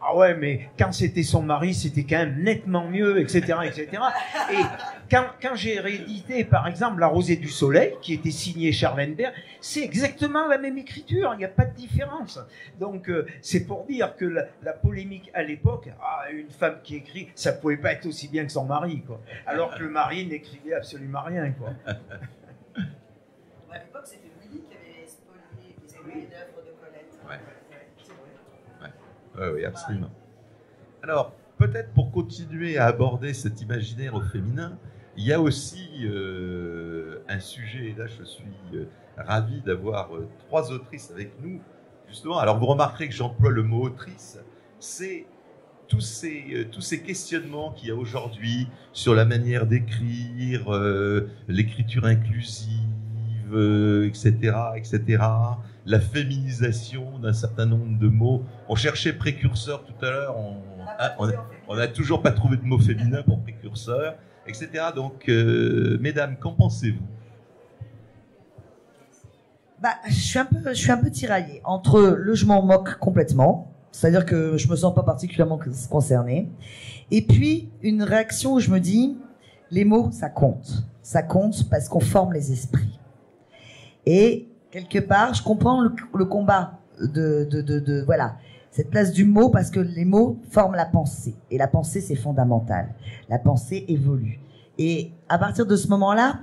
ah ouais, mais quand c'était son mari, c'était quand même nettement mieux, etc., etc. Et quand j'ai réédité, par exemple, La Rosée du Soleil, qui était signée Charles Henneberg, c'est exactement la même écriture, il n'y a pas de différence. Donc, c'est pour dire que la polémique à l'époque, une femme qui écrit, ça pouvait pas être aussi bien que son mari, quoi. Alors que le mari n'écrivait absolument rien, quoi. À l'époque, c'était Willy qui avait spolié les œuvres de Colette. Ouais. Oui, absolument. Alors, peut-être pour continuer à aborder cet imaginaire au féminin, il y a aussi un sujet, et là je suis ravi d'avoir 3 autrices avec nous, justement. Alors vous remarquerez que j'emploie le mot autrice, c'est tous ces questionnements qu'il y a aujourd'hui sur la manière d'écrire, l'écriture inclusive, etc., etc., la féminisation d'un certain nombre de mots. On cherchait précurseur tout à l'heure, on n'a toujours pas trouvé de mot féminin pour précurseur, etc. Donc, mesdames, qu'en pensez-vous? Je suis un peu tiraillée entre je m'en moque complètement, c'est-à-dire que je me sens pas particulièrement concernée, et puis une réaction où je me dis, les mots, ça compte parce qu'on forme les esprits. Et quelque part, je comprends le combat voilà, cette place du mot, parce que les mots forment la pensée. Et la pensée, c'est fondamental. La pensée évolue. Et à partir de ce moment-là,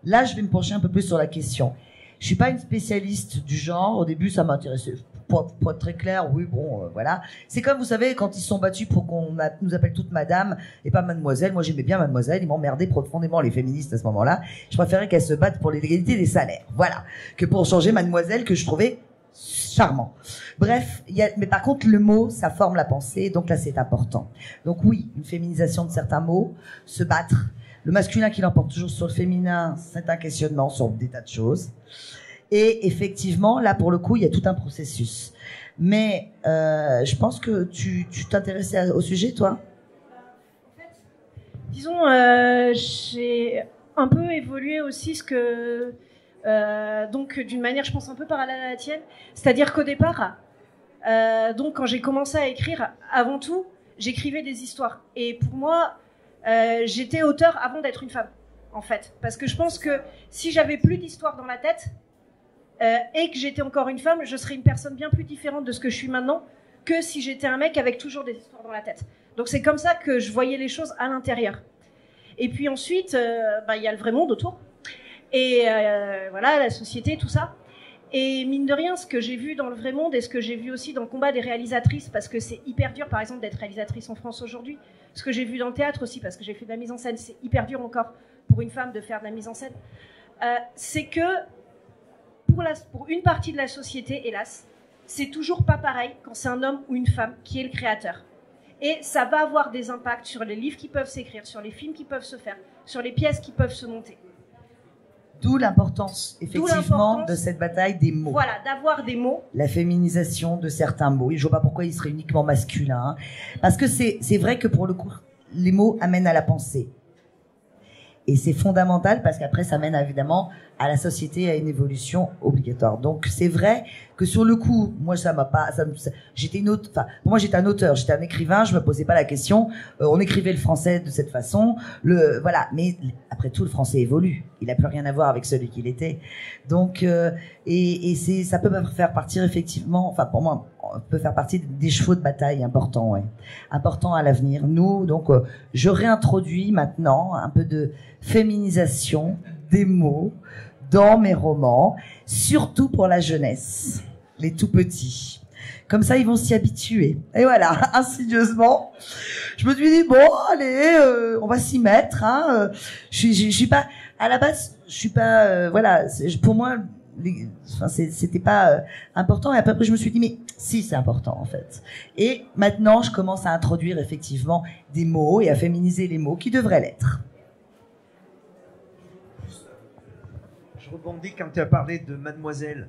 je vais me pencher un peu plus sur la question. Je suis pas une spécialiste du genre. Au début, ça m'intéressait. Pour être très clair, oui, bon, voilà. C'est comme, vous savez, quand ils se sont battus pour qu'on nous appelle toutes madame et pas mademoiselle. Moi, j'aimais bien mademoiselle. Ils m'emmerdaient profondément, les féministes, à ce moment-là. Je préférais qu'elles se battent pour l'égalité des salaires. Voilà. Que pour changer mademoiselle, que je trouvais charmant. Bref, mais par contre, le mot, ça forme la pensée. Donc là, c'est important. Donc oui, une féminisation de certains mots, se battre. Le masculin qui l'emporte toujours sur le féminin, c'est un questionnement sur des tas de choses. Et effectivement, là, pour le coup, il y a tout un processus. Mais je pense que tu t'intéressais au sujet, toi? En fait, disons, j'ai un peu évolué aussi donc d'une manière, je pense, un peu parallèle à la tienne. C'est-à-dire qu'au départ, donc quand j'ai commencé à écrire, avant tout, j'écrivais des histoires. Et pour moi, j'étais auteur avant d'être une femme, en fait. Parce que je pense que si j'avais plus d'histoire dans la tête, et que j'étais encore une femme, je serais une personne bien plus différente de ce que je suis maintenant que si j'étais un mec avec toujours des histoires dans la tête. Donc c'est comme ça que je voyais les choses à l'intérieur. Et puis ensuite, il y a le vrai monde autour. Et voilà, la société, tout ça. Et mine de rien, ce que j'ai vu dans le vrai monde et ce que j'ai vu aussi dans le combat des réalisatrices, parce que c'est hyper dur, par exemple, d'être réalisatrice en France aujourd'hui. Ce que j'ai vu dans le théâtre aussi, parce que j'ai fait de la mise en scène, c'est hyper dur encore pour une femme de faire de la mise en scène. C'est que pour une partie de la société, hélas, c'est toujours pas pareil quand c'est un homme ou une femme qui est le créateur. Et ça va avoir des impacts sur les livres qui peuvent s'écrire, sur les films qui peuvent se faire, sur les pièces qui peuvent se monter. D'où l'importance, effectivement, de cette bataille des mots. Voilà, d'avoir des mots. La féminisation de certains mots. Et je vois pas pourquoi ils seraient uniquement masculins. Hein. Parce que c'est vrai que pour le coup, les mots amènent à la pensée. Et c'est fondamental parce qu'après, ça mène évidemment à la société, à une évolution obligatoire. Donc, c'est vrai que sur le coup, moi, j'étais un auteur, j'étais un écrivain, je me posais pas la question. On écrivait le français de cette façon, voilà. Mais après tout, le français évolue. Il a plus rien à voir avec celui qu'il était. Donc, ça peut faire partie effectivement, enfin, pour moi, peut faire partie des chevaux de bataille importants, ouais. Importants à l'avenir. Nous, donc, je réintroduis maintenant un peu de féminisation des mots dans mes romans, surtout pour la jeunesse, les tout petits. Comme ça, ils vont s'y habituer. Et voilà, insidieusement, je me suis dit, bon, allez, on va s'y mettre. Hein. Je suis pas, à la base, je suis pas, voilà. Pour moi, enfin, c'était pas important. Et après, je me suis dit, mais si, c'est important, en fait. Et maintenant, je commence à introduire effectivement des mots et à féminiser les mots qui devraient l'être. Je rebondis quand tu as parlé de mademoiselle.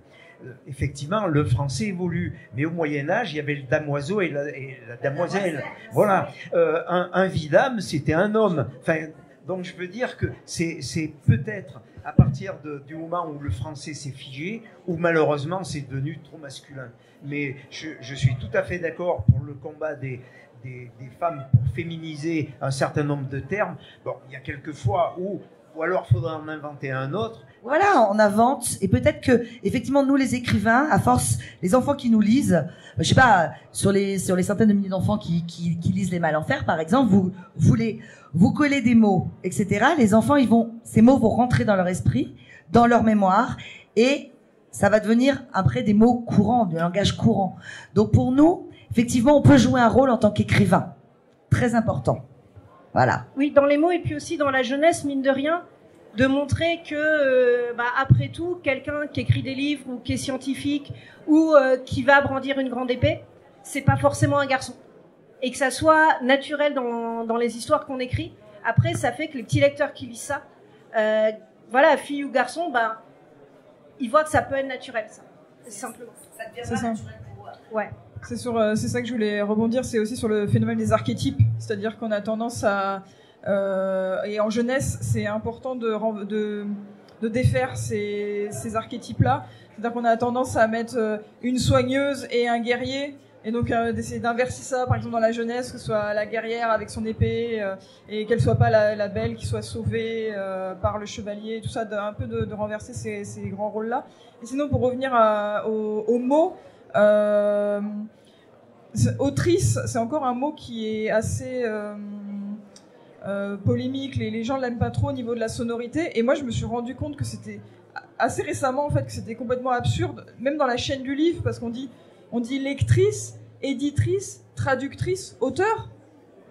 Effectivement, le français évolue. Mais au Moyen-Âge, il y avait le damoiseau et la damoiselle. Voilà. Un vidame, c'était un homme. Enfin, donc je veux dire que c'est peut-être à partir du moment où le français s'est figé, où malheureusement c'est devenu trop masculin. Mais je suis tout à fait d'accord pour le combat des femmes pour féminiser un certain nombre de termes. Bon, il y a quelques fois où, ou alors il faudrait en inventer un autre. Voilà, on invente, et peut-être que, effectivement, nous les écrivains, à force, les enfants qui nous lisent, je sais pas, sur les centaines de milliers d'enfants qui lisent les Malenfers, par exemple, vous collez des mots, etc. Les enfants, ces mots vont rentrer dans leur esprit, dans leur mémoire, et ça va devenir après des mots courants, du langage courant. Donc pour nous, effectivement, on peut jouer un rôle en tant qu'écrivain, très important. Voilà. Oui, dans les mots et puis aussi dans la jeunesse, mine de rien, de montrer que, après tout, quelqu'un qui écrit des livres ou qui est scientifique ou qui va brandir une grande épée, c'est pas forcément un garçon. Et que ça soit naturel dans les histoires qu'on écrit. Après, ça fait que les petits lecteurs qui lisent ça, voilà, fille ou garçon, ils voient que ça peut être naturel, ça. Simplement. Ça devient pas naturel pour eux. Ouais. C'est ça que je voulais rebondir, c'est aussi sur le phénomène des archétypes. C'est-à-dire qu'on a tendance à... et en jeunesse, c'est important de défaire ces archétypes-là. C'est-à-dire qu'on a tendance à mettre une soigneuse et un guerrier, et donc d'essayer d'inverser ça, par exemple dans la jeunesse, que ce soit la guerrière avec son épée, et qu'elle soit pas la belle qui soit sauvée par le chevalier, tout ça, un peu de renverser ces grands rôles-là. Et sinon, pour revenir aux mots, autrice, c'est encore un mot qui est assez... polémique, les gens l'aiment pas trop au niveau de la sonorité, et moi je me suis rendu compte que c'était assez récemment en fait que c'était complètement absurde, même dans la chaîne du livre, parce qu'on dit lectrice, éditrice, traductrice, auteur,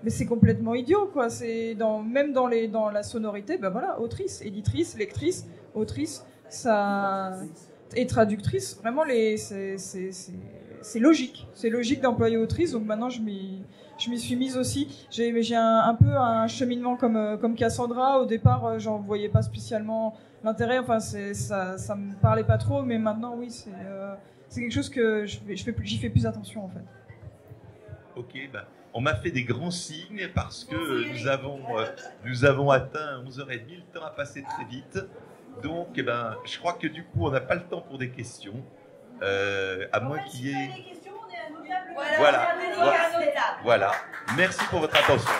mais c'est complètement idiot quoi. C'est même dans la sonorité, voilà, autrice, éditrice, lectrice, autrice, ça et traductrice, vraiment c'est logique d'employer autrice, donc maintenant je m'y suis mise aussi. J'ai un peu un cheminement comme Cassandra. Au départ, j'en voyais pas spécialement l'intérêt. Enfin, ça me parlait pas trop. Mais maintenant, oui, c'est quelque chose que j'y fais plus attention en fait. Ok, on m'a fait des grands signes parce que nous avons atteint 11h30. Le temps a passé très vite. Donc, je crois que du coup, on n'a pas le temps pour des questions. À moins qu'il y ait... Voilà. Merci pour votre attention.